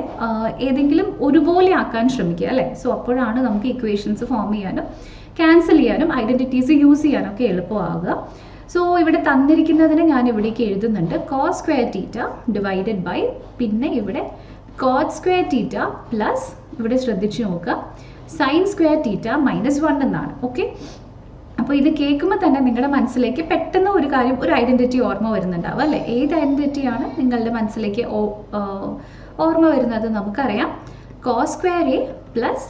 ഏതെങ്കിലും ഒരുപോലെ ആക്കാൻ ശ്രമിക്കുക അല്ലേ സോ അപ്പോഴാണ് നമുക്ക് ഇക്വേഷൻസ് ഫോം ചെയ്യാനും ക്യാൻസൽ ചെയ്യാനും ഐഡൻറ്റിറ്റീസ് യൂസ് ചെയ്യാനൊക്കെ എളുപ്പമാകുക സോ ഇവിടെ തന്നിരിക്കുന്നതിനെ ഞാൻ ഇവിടേക്ക് എഴുതുന്നുണ്ട് cos square theta divided by പിന്നെ ഇവിടെ cot square theta പ്ലസ് ഇവിടെ ശ്രദ്ധിച്ചു നോക്കുക sin square theta minus 1 എന്നാണ് ഓക്കെ അപ്പോൾ ഇത് കേൾക്കുമ്പോൾ തന്നെ നിങ്ങളുടെ മനസ്സിലേക്ക് പെട്ടെന്ന് ഒരു കാര്യം ഒരു ഐഡൻറ്റിറ്റി ഓർമ്മ വരുന്നുണ്ടാവും അല്ലേ ഏത് ഐഡൻറ്റിറ്റിയാണ് നിങ്ങളുടെ മനസ്സിലേക്ക് ഓർമ്മ വരുന്നത് നമുക്കറിയാം cos square a plus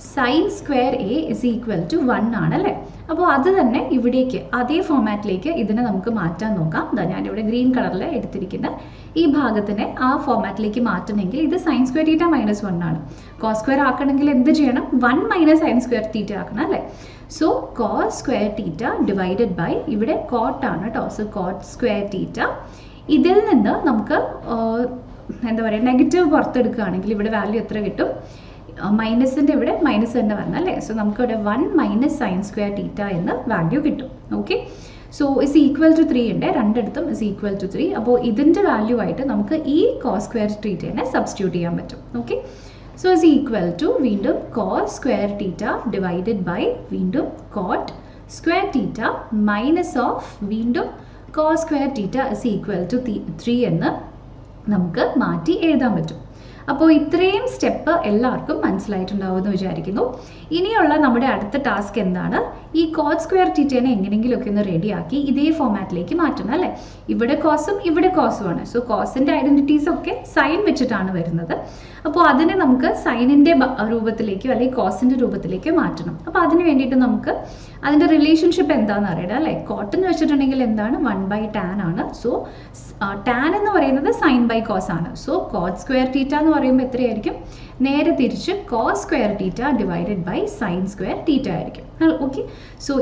sin square a is equal to 1 ആണ് അല്ലേ അപ്പോൾ അത് തന്നെ ഇവിടേക്ക് അതേ ഫോമാറ്റിലേക്ക് ഇതിനെ നമുക്ക് മാറ്റാൻ നോക്കാം ഞാനിവിടെ ഗ്രീൻ കളറിൽ എടുത്തിരിക്കുന്ന ഈ ഭാഗത്തിനെ ആ ഫോമാറ്റിലേക്ക് മാറ്റണമെങ്കിൽ ഇത് sin square theta minus 1 ആണ് cos square ആക്കണമെങ്കിൽ എന്ത് ചെയ്യണം 1 minus sin square theta ആക്കണം അല്ലേ so cos square theta divided by ഇവിടെ cot ആണ് കേട്ടോ സോ cot square theta ഇതിൽ നിന്ന് നമുക്ക് എന്താ പറയുക നെഗറ്റീവ് പുറത്തെടുക്കുകയാണെങ്കിൽ ഇവിടെ വാല്യൂ എത്ര കിട്ടും മൈനസിൻ്റെ ഇവിടെ മൈനസ് തന്നെ വരണം അല്ലേ സോ നമുക്കിവിടെ 1 മൈനസ് സൈൻ സ്ക്വയർ തീറ്റ എന്ന് വാല്യൂ കിട്ടും okay so is equal to 3 ഉണ്ട് രണ്ടിടത്തും ഇസ് ഈക്വൽ ടു 3 അപ്പോൾ ഇതിൻ്റെ വാല്യൂ ആയിട്ട് നമുക്ക് ഈ കോസ് സ്ക്വയർ തീറ്റയെ സബ്സ്റ്റിറ്റ്യൂട്ട് ചെയ്യാൻ പറ്റും okay so is equal to വീണ്ടും cos square theta divided by വീണ്ടും cot square theta minus of വീണ്ടും cos square theta is equal to 3 എന്ന് നമുക്ക് മാറ്റി എഴുതാൻ പറ്റും അപ്പോൾ ഇത്രയും സ്റ്റെപ്പ് എല്ലാവർക്കും മനസ്സിലായിട്ടുണ്ടാവുമെന്ന് വിചാരിക്കുന്നു ഇനിയുള്ള നമ്മുടെ അടുത്ത ടാസ്ക് എന്താണ് ഈ കോസ് സ്ക്വയർ തീറ്റയെ എങ്ങനെയെങ്കിലുമൊക്കെ ഒന്ന് റെഡിയാക്കി ഇതേ ഫോമാറ്റിലേക്ക് മാറ്റണം അല്ലേ ഇവിടെ കോസും ഇവിടെ കോസുമാണ് സോ കോസിൻ്റെ ഐഡൻറ്റിറ്റീസ് ഒക്കെ സൈൻ വെച്ചിട്ടാണ് വരുന്നത് അപ്പോൾ അതിനെ നമുക്ക് സൈനിൻ്റെ രൂപത്തിലേക്കോ അല്ലെങ്കിൽ കോസിൻ്റെ രൂപത്തിലേക്കോ മാറ്റണം അപ്പോൾ അതിന് വേണ്ടിയിട്ട് നമുക്ക് അതിൻ്റെ റിലേഷൻഷിപ്പ് എന്താണെന്ന് അറിയണം അല്ലേ കോട്ട് എന്ന് വെച്ചിട്ടുണ്ടെങ്കിൽ എന്താണ് 1/tan ആണ് സോ ടാൻ എന്ന് പറയുന്നത് സൈൻ ബൈ കോസ് ആണ് സോ കോട്ട് സ്ക്വയർ തീറ്റ എന്ന് പറയുമ്പോൾ എത്രയായിരിക്കും നേരെ തിരിച്ച് cos square theta divided by sine square theta ആയിരിക്കും ഓക്കെ സോ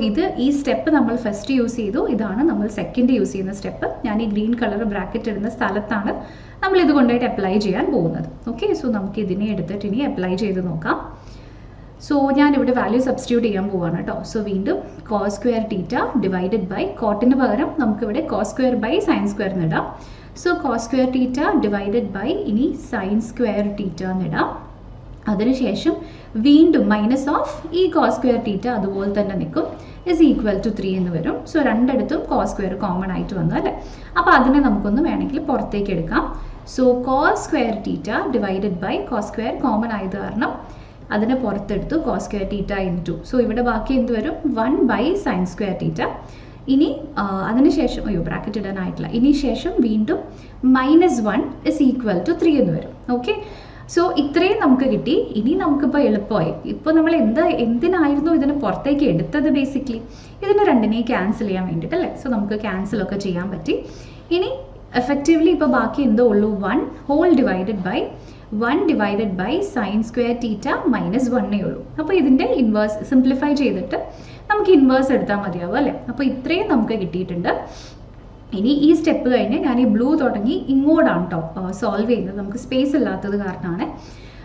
ഈ സ്റ്റെപ്പ് നമ്മൾ ഫസ്റ്റ് യൂസ് ചെയ്തു ഇതാണ് നമ്മൾ സെക്കൻഡ് യൂസ് ചെയ്യുന്ന സ്റ്റെപ്പ് ഞാൻ ഈ ഗ്രീൻ കളർ ബ്രാക്കറ്റ് ഇടുന്ന സ്ഥലത്താണ് നമ്മൾ ഇത് കൊണ്ടുപോയിട്ട് അപ്ലൈ ചെയ്യാൻ പോകുന്നത് ഓക്കെ സോ നമുക്ക് ഇതിനെ എടുത്തിട്ട് ഇനി അപ്ലൈ ചെയ്ത് നോക്കാം സോ ഞാനിവിടെ വാല്യൂ സബ്സ്റ്റിറ്റ്യൂട്ട് ചെയ്യാൻ പോവാണ് കേട്ടോ സോ വീണ്ടും cos square theta divided by കോട്ടിന് പകരം നമുക്കിവിടെ cos square by sine square എന്നിടാം so cos square theta divided by ഇനി സൈൻ സ്ക്വയർ തീറ്റ എന്നിടാം അതിനുശേഷം വീണ്ടും മൈനസ് ഓഫ് ഈ കോസ് സ്ക്വയർ തീറ്റ അതുപോലെ തന്നെ നിൽക്കും ഇസ് ഈക്വൽ ടു 3 എന്ന് വരും സോ രണ്ടിടത്തും കോസ് സ്ക്വയർ കോമൺ ആയിട്ട് വന്നു അല്ലേ അപ്പോൾ അതിനെ നമുക്കൊന്ന് വേണമെങ്കിൽ പുറത്തേക്ക് എടുക്കാം so cos square theta divided by cos square common ആയത് കാരണം അതിനെ പുറത്തെടുത്തു cos square theta into so ഇവിടെ ബാക്കി എന്ത് വരും 1 ബൈ സൈൻ സ്ക്വയർ തീറ്റ ഇനി അതിനുശേഷം ബ്രാക്കറ്റ് ഇടാനായിട്ടില്ല ഇനി ശേഷം വീണ്ടും -1 ഇസ് ഈക്വൽ ടു 3 എന്ന് വരും ഓക്കെ സോ ഇത്രയും നമുക്ക് കിട്ടി ഇനി നമുക്കിപ്പോൾ എളുപ്പമായി ഇപ്പോൾ നമ്മൾ എന്തിനായിരുന്നു ഇതിന് പുറത്തേക്ക് എടുത്തത് ബേസിക്കലി ഇതിന് രണ്ടിനെയും ക്യാൻസൽ ചെയ്യാൻ വേണ്ടിയിട്ട് അല്ലേ സോ നമുക്ക് ക്യാൻസലൊക്കെ ചെയ്യാൻ പറ്റി ഇനി എഫക്റ്റീവ്ലി ഇപ്പോൾ ബാക്കി എന്തോ ഉള്ളൂ 1 whole divided by 1 divided by sine square theta -1 ഉള്ളൂ അപ്പോൾ ഇതിൻ്റെ ഇൻവേഴ്സ് സിംപ്ലിഫൈ ചെയ്തിട്ട് നമുക്ക് ഇൻവേഴ്സ് എടുത്താൽ മതിയാവും അല്ലേ അപ്പോൾ ഇത്രയും നമുക്ക് കിട്ടിയിട്ടുണ്ട് ഇനി ഈ സ്റ്റെപ്പ് കഴിഞ്ഞ് ഞാൻ ഈ ബ്ലൂ തുടങ്ങി ഇങ്ങോട്ടാണ് കേട്ടോ സോൾവ് ചെയ്യുന്നത് നമുക്ക് സ്പേസ് ഇല്ലാത്തത് കാരണമാണ്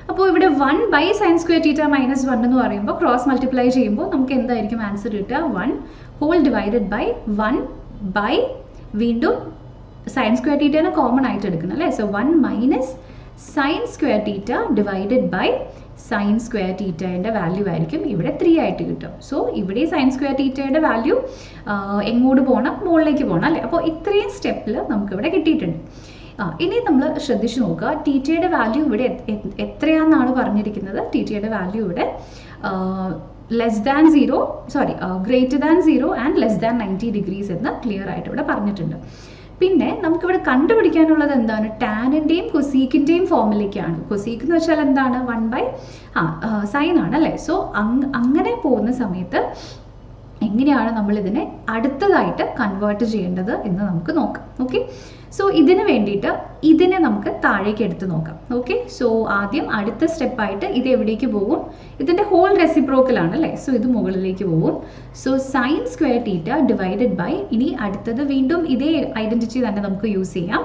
അപ്പോൾ ഇവിടെ 1 ബൈ സൈൻ സ്ക്വയർ തീറ്റ -1 എന്ന് പറയുമ്പോൾ ക്രോസ് മൾട്ടിപ്ലൈ ചെയ്യുമ്പോൾ നമുക്ക് എന്തായിരിക്കും ആൻസർ കിട്ടുക 1 ഹോൾ ഡിവൈഡഡ് ബൈ 1 ബൈ വീണ്ടും സൈൻ സ്ക്വയർ തീറ്റയാണ് കോമൺ ആയിട്ട് എടുക്കുന്നത് അല്ലേ so 1 minus sine square theta divided by sine square തീറ്റയുടെ വാല്യൂ ആയിരിക്കും ഇവിടെ 3 ആയിട്ട് കിട്ടും. സോ ഇവിടെ സൈൻ സ്ക്വയർ തീറ്റയുടെ വാല്യൂ എങ്ങോട്ട് പോകണം, മുകളിലേക്ക് പോകണം അല്ലേ. അപ്പോൾ ഇത്രയും സ്റ്റെപ്പിൽ നമുക്കിവിടെ കിട്ടിയിട്ടുണ്ട്. ഇനി നമ്മൾ ശ്രദ്ധിച്ചു നോക്കുക, തീറ്റയുടെ വാല്യൂ ഇവിടെ എത്രയാണെന്നാണ് പറഞ്ഞിരിക്കുന്നത്. തീറ്റയുടെ വാല്യൂ ഇവിടെ greater than 0 and less than 90 degrees എന്ന് ക്ലിയർ ആയിട്ട് ഇവിടെ പറഞ്ഞിട്ടുണ്ട്. പിന്നെ നമുക്കിവിടെ കണ്ടുപിടിക്കാനുള്ളത് എന്താണ്, ടാനിൻ്റെയും കൊസീക്കിൻ്റെയും ഫോമിലേക്കാണ്. കൊസീക്ക് എന്ന് വെച്ചാൽ എന്താണ്, 1 സൈൻ ആണ് അല്ലേ. സോ അങ്ങനെ പോകുന്ന സമയത്ത് എങ്ങനെയാണ് നമ്മൾ ഇതിനെ അടുത്തതായിട്ട് കൺവേർട്ട് ചെയ്യേണ്ടത് എന്ന് നമുക്ക് നോക്കാം. ഓക്കെ, സോ ഇതിന് വേണ്ടിയിട്ട് ഇതിനെ നമുക്ക് താഴേക്ക് എടുത്ത് നോക്കാം. ഓക്കെ, സോ ആദ്യം അടുത്ത സ്റ്റെപ്പായിട്ട് ഇത് എവിടേക്ക് പോകും, ഇതിൻ്റെ ഹോൾ റെസിപ്രോക്കലാണ് അല്ലേ. സോ ഇത് മുകളിലേക്ക് പോകും. So sine square theta divided by, ഇനി അടുത്തത് വീണ്ടും ഇതേ ഐഡൻറ്റിറ്റി തന്നെ നമുക്ക് യൂസ് ചെയ്യാം.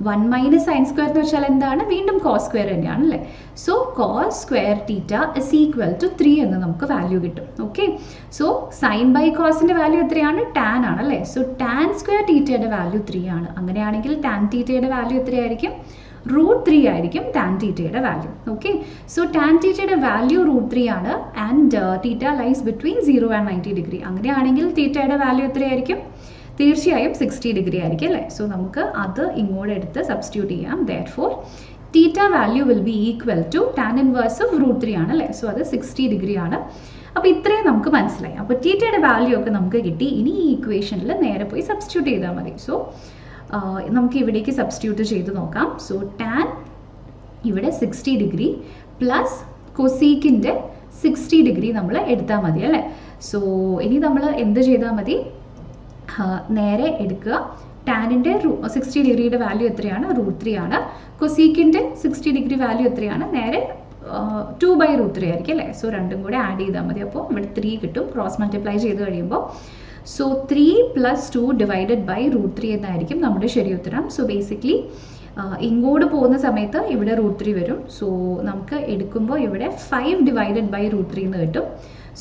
1 മൈനസ് സൈൻ സ്ക്വയർ എന്ന് വെച്ചാൽ എന്താണ്, വീണ്ടും കോസ് സ്ക്വയർ തന്നെയാണ് അല്ലേ. So cos square theta is equal to 3 എന്ന് നമുക്ക് വാല്യൂ കിട്ടും. ഓക്കെ, സോ സൈൻ ബൈ കോസിൻ്റെ വാല്യൂ എത്രയാണ്, ടാൻ ആണ് അല്ലേ. സോ ടാൻ സ്ക്വയർ തീറ്റയുടെ വാല്യൂ 3 ആണ്. അങ്ങനെയാണെങ്കിൽ ടാൻ തീറ്റയുടെ വാല്യൂ എത്രയായിരിക്കും, √3 ആയിരിക്കും ടാൻ തീറ്റയുടെ വാല്യൂ. ഓക്കെ, സോ ടാൻ തീറ്റയുടെ വാല്യൂ √3 ആണ് and theta lies between 0 and 90 degree. അങ്ങനെയാണെങ്കിൽ തീറ്റയുടെ വാല്യൂ എത്രയായിരിക്കും, തീർച്ചയായും 60 ഡിഗ്രി ആയിരിക്കും അല്ലേ. സോ നമുക്ക് അത് ഇങ്ങോട്ട് എടുത്ത് സബ്സ്റ്റിറ്റ്യൂട്ട് ചെയ്യാം. Therefore theta value will be equal to tan inverse of √3 ആണ് അല്ലേ. സോ അത് 60 ഡിഗ്രി ആണ്. അപ്പോൾ ഇത്രയും നമുക്ക് മനസ്സിലായി. അപ്പോൾ തീറ്റയുടെ വാല്യൂ ഒക്കെ നമുക്ക് കിട്ടി. ഇനി ഈ ഇക്വേഷനിൽ നേരെ പോയി സബ്സ്റ്റിറ്റ്യൂട്ട് ചെയ്താൽ മതി. സോ നമുക്ക് ഇവിടേക്ക് സബ്സ്റ്റിറ്റ്യൂട്ട് ചെയ്ത് നോക്കാം. സോ ടാൻ ഇവിടെ 60 ഡിഗ്രി പ്ലസ് കൊസീക്കിൻ്റെ 60 ഡിഗ്രി നമ്മൾ എടുത്താൽ മതി അല്ലേ. സോ ഇനി നമ്മൾ എന്ത് ചെയ്താൽ മതി, നേരെ എടുക്കുക. ടാനിൻ്റെ 60 ഡിഗ്രിയുടെ വാല്യൂ എത്രയാണ്, √3 ആണ്. കൊസീക്കിൻ്റെ 60 ഡിഗ്രി വാല്യൂ എത്രയാണ്, നേരെ 2/√3 ആയിരിക്കും അല്ലേ. സോ രണ്ടും കൂടെ ആഡ് ചെയ്താൽ മതി. അപ്പോൾ ഇവിടെ 3 കിട്ടും. ക്രോസ് മൾട്ടിപ്ലൈ ചെയ്ത് കഴിയുമ്പോൾ സോ 3 + 2 ഡിവൈഡഡ് ബൈ √3 എന്നായിരിക്കും നമ്മുടെ ശരി ഉത്തരം. സോ ബേസിക്കലി ഇങ്ങോട്ട് പോകുന്ന സമയത്ത് ഇവിടെ √3 വരും. സോ നമുക്ക് എടുക്കുമ്പോൾ ഇവിടെ 5 ഡിവൈഡഡ് ബൈ √3 എന്ന് കിട്ടും.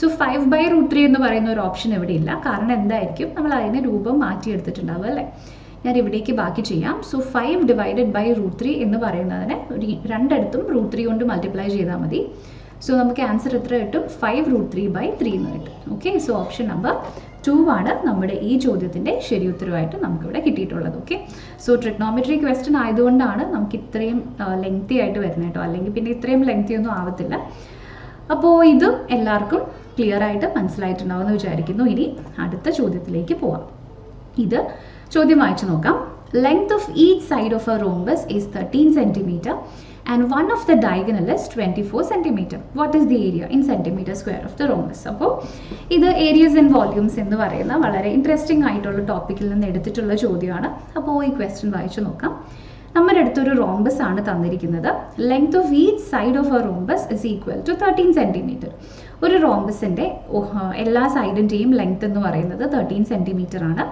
സോ 5/√3 എന്ന് പറയുന്ന ഒരു ഓപ്ഷൻ ഇവിടെ ഇല്ല. കാരണം എന്തായിരിക്കും, നമ്മൾ അതിനെ രൂപം മാറ്റിയെടുത്തിട്ടുണ്ടാവും അല്ലേ. ഞാൻ ഇവിടേക്ക് ബാക്കി ചെയ്യാം. സോ 5 ഡിവൈഡഡ് ബൈ √3 എന്ന് പറയുന്നതിനെ രണ്ടിടത്തും √3 കൊണ്ട് മൾട്ടിപ്ലൈ ചെയ്താൽ മതി. സോ നമുക്ക് ആൻസർ എത്ര കിട്ടും, 5√3/3 എന്ന് കിട്ടും. ഓക്കെ, സോ ഓപ്ഷൻ നമ്പർ 2 ആണ് നമ്മുടെ ഈ ചോദ്യത്തിൻ്റെ ശരി ഉത്തരവായിട്ട് നമുക്കിവിടെ കിട്ടിയിട്ടുള്ളത്. ഓക്കെ, സോ ട്രിഗ്നോമെട്രി ക്വസ്റ്റ്യൻ ആയതുകൊണ്ടാണ് നമുക്ക് ഇത്രയും ലെങ്തി ആയിട്ട് വരുന്നത് കേട്ടോ. അല്ലെങ്കിൽ പിന്നെ ഇത്രയും ലെങ്തി ഒന്നും ആവത്തില്ല. അപ്പോൾ ഇതും എല്ലാവർക്കും ക്ലിയർ ആയിട്ട് മനസ്സിലായിട്ടുണ്ടാവുമെന്ന് വിചാരിക്കുന്നു. ഇനി അടുത്ത ചോദ്യത്തിലേക്ക് പോവാം. ഇത് ചോദ്യം വായിച്ചു നോക്കാം. Length of each side of a rhombus is 13 cm and one of the diagonal is 24 cm. What is the area in centimeter square of the rhombus? അപ്പോൾ ഇത് ഏരിയസ് ആൻഡ് വോള്യൂംസ് എന്ന് പറയുന്ന വളരെ ഇൻട്രസ്റ്റിംഗ് ആയിട്ടുള്ള ടോപ്പിക്കിൽ നിന്ന് എടുത്തിട്ടുള്ള ചോദ്യമാണ്. അപ്പോൾ ഈ ക്വസ്റ്റ്യൻ വായിച്ചു നോക്കാം. നമ്മുടെ അടുത്തൊരു റോംബസ് ആണ് തന്നിരിക്കുന്നത്. Length of each side of a rhombus is equal to 13 cm. ഒരു റോംബസിൻ്റെ എല്ലാ സൈഡിൻ്റെയും ലെങ്ത് എന്ന് പറയുന്നത് 13 cm ആണ്.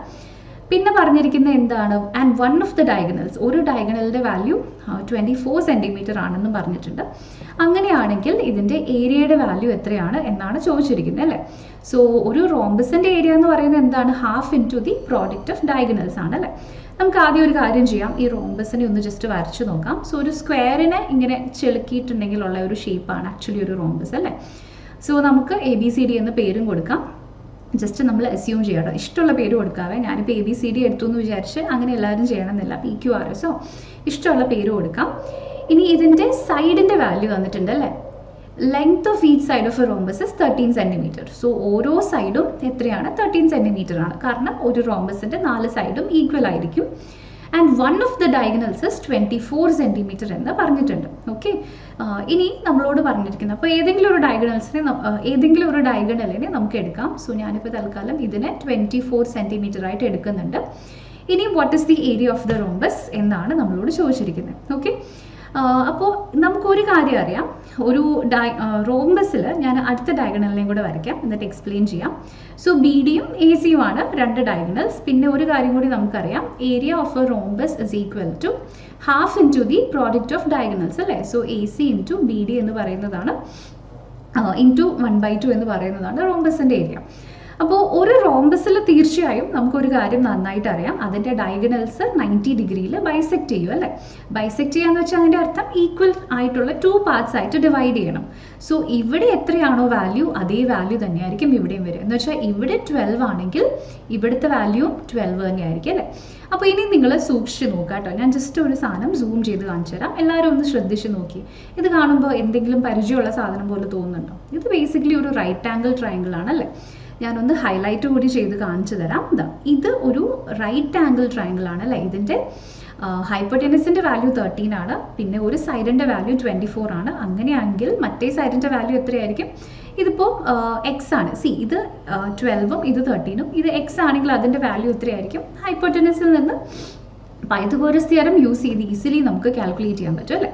പിന്നെ പറഞ്ഞിരിക്കുന്നത് എന്താണ്, and one of the diagonals, ഒരു ഡയഗണലിൻ്റെ വാല്യൂ 24 cm ആണെന്നും പറഞ്ഞിട്ടുണ്ട്. അങ്ങനെയാണെങ്കിൽ ഇതിൻ്റെ ഏരിയയുടെ വാല്യൂ എത്രയാണ് എന്നാണ് ചോദിച്ചിരിക്കുന്നത് അല്ലേ. സോ ഒരു റോംബസിൻ്റെ ഏരിയ എന്ന് പറയുന്നത് എന്താണ്, half into the product of diagonals ആണ് അല്ലേ. നമുക്ക് ആദ്യം ഒരു കാര്യം ചെയ്യാം, ഈ റോംബസിനെ ഒന്ന് ജസ്റ്റ് വരച്ചു നോക്കാം. സോ ഒരു സ്ക്വയറിനെ ഇങ്ങനെ ചെളുക്കിയിട്ടുണ്ടെങ്കിലുള്ള ഒരു ഷേപ്പാണ് ആക്ച്വലി ഒരു റോംബസ് അല്ലേ. സോ നമുക്ക് ABCD എന്ന് പേരും കൊടുക്കാം. ജസ്റ്റ് നമ്മൾ അസ്യൂം ചെയ്യണം, ഇഷ്ടമുള്ള പേര് കൊടുക്കാവേ. ഞാനിപ്പോൾ ABCD എടുത്തു എന്ന് വിചാരിച്ച് അങ്ങനെ എല്ലാവരും ചെയ്യണമെന്നില്ല. PQRSോ ഇഷ്ടമുള്ള പേര് കൊടുക്കാം. ഇനി ഇതിൻ്റെ സൈഡിൻ്റെ വാല്യൂ തന്നിട്ടുണ്ട് അല്ലേ. Length of each side of a rhombus is 13 cm. So ഓരോ സൈഡും എത്രയാണ്, 13 cm ആണ്. കാരണം ഒരു റോംബസിൻ്റെ 4 സൈഡും ഈക്വൽ ആയിരിക്കും. And one of the diagonals is 24 cm എന്ന് പറഞ്ഞിട്ടുണ്ട്. ഓക്കെ, ഇനി നമ്മളോട് പറഞ്ഞിരിക്കുന്നത്, അപ്പോൾ ഏതെങ്കിലും ഒരു ഡയഗണലിനെ നമുക്ക് എടുക്കാം. സോ ഞാനിപ്പോൾ തൽക്കാലം ഇതിനെ 24 cm ആയിട്ട് എടുക്കുന്നുണ്ട്. ഇനി what is the area of the rhombus എന്നാണ് നമ്മളോട് ചോദിച്ചിരിക്കുന്നത്. ഓക്കെ, അപ്പോൾ നമുക്കൊരു കാര്യം അറിയാം, ഒരു റോംബസിൽ ഞാൻ അടുത്ത ഡയഗണലിനെയും കൂടെ വരയ്ക്കാം, എന്നിട്ട് എക്സ്പ്ലെയിൻ ചെയ്യാം. സോ BDയും ACയും ആണ് രണ്ട് ഡയഗണൽസ്. പിന്നെ ഒരു കാര്യം കൂടി നമുക്കറിയാം, area of a rhombus is equal to half into the product of diagonals അല്ലേ. സോ AC ഇൻറ്റു BD എന്ന് പറയുന്നതാണ്, ഇൻറ്റു 1/2 എന്ന് പറയുന്നതാണ് റോംബസിൻ്റെ ഏരിയ. അപ്പോൾ ഒരു റോംബസിൽ തീർച്ചയായും നമുക്കൊരു കാര്യം നന്നായിട്ട് അറിയാം, അതിൻ്റെ ഡയഗണൽസ് 90 ഡിഗ്രിയിൽ ബൈസെക്ട് ചെയ്യും അല്ലേ. ബൈസെക്ട് ചെയ്യാന്ന് വെച്ചാൽ അതിൻ്റെ അർത്ഥം ഈക്വൽ ആയിട്ടുള്ള 2 പാർട്സ് ആയിട്ട് ഡിവൈഡ് ചെയ്യണം. സോ ഇവിടെ എത്രയാണോ വാല്യൂ അതേ വാല്യൂ തന്നെയായിരിക്കും ഇവിടെയും വരിക. എന്ന് വെച്ചാൽ ഇവിടെ 12 ആണെങ്കിൽ ഇവിടുത്തെ വാല്യൂ 12 തന്നെയായിരിക്കും അല്ലേ. അപ്പോൾ ഇനി നിങ്ങൾ സൂക്ഷിച്ച് നോക്കുക കേട്ടോ. ഞാൻ ജസ്റ്റ് ഒരു സാധനം സൂം ചെയ്ത് കാണിച്ചു തരാം, എല്ലാവരും ഒന്ന് ശ്രദ്ധിച്ച് നോക്കി. ഇത് കാണുമ്പോൾ എന്തെങ്കിലും പരിചയമുള്ള സാധനം പോലെ തോന്നുന്നുണ്ടോ? ഇത് ബേസിക്കലി ഒരു റൈറ്റ് ആംഗിൾ ട്രയാങ്കിൾ ആണല്ലേ. ഞാനൊന്ന് ഹൈലൈറ്റ് കൂടി ചെയ്ത് കാണിച്ചു തരാം. ഇത് ഒരു റൈറ്റ് ആംഗിൾ ട്രയാങ്കിൾ ആണ് അല്ലേ. ഇതിൻ്റെ ഹൈപ്പോട്ടനസിൻ്റെ വാല്യൂ 13 ആണ്, പിന്നെ ഒരു സൈഡിൻ്റെ വാല്യൂ 24 ആണ്. അങ്ങനെയാണെങ്കിൽ മറ്റേ സൈഡിൻ്റെ വാല്യൂ എത്രയായിരിക്കും? ഇതിപ്പോൾ എക്സ് ആണ്. സി ഇത് 12ഉം ഇത് 13ഉം. ഇത് എക്സ് ആണെങ്കിൽ അതിൻ്റെ വാല്യൂ എത്രയായിരിക്കും? ഹൈപ്പോട്ടനസിൽ നിന്ന് പൈതഗോറസ് തിയറം യൂസ് ചെയ്ത് ഈസിലി നമുക്ക് കാൽക്കുലേറ്റ് ചെയ്യാൻ പറ്റും അല്ലേ.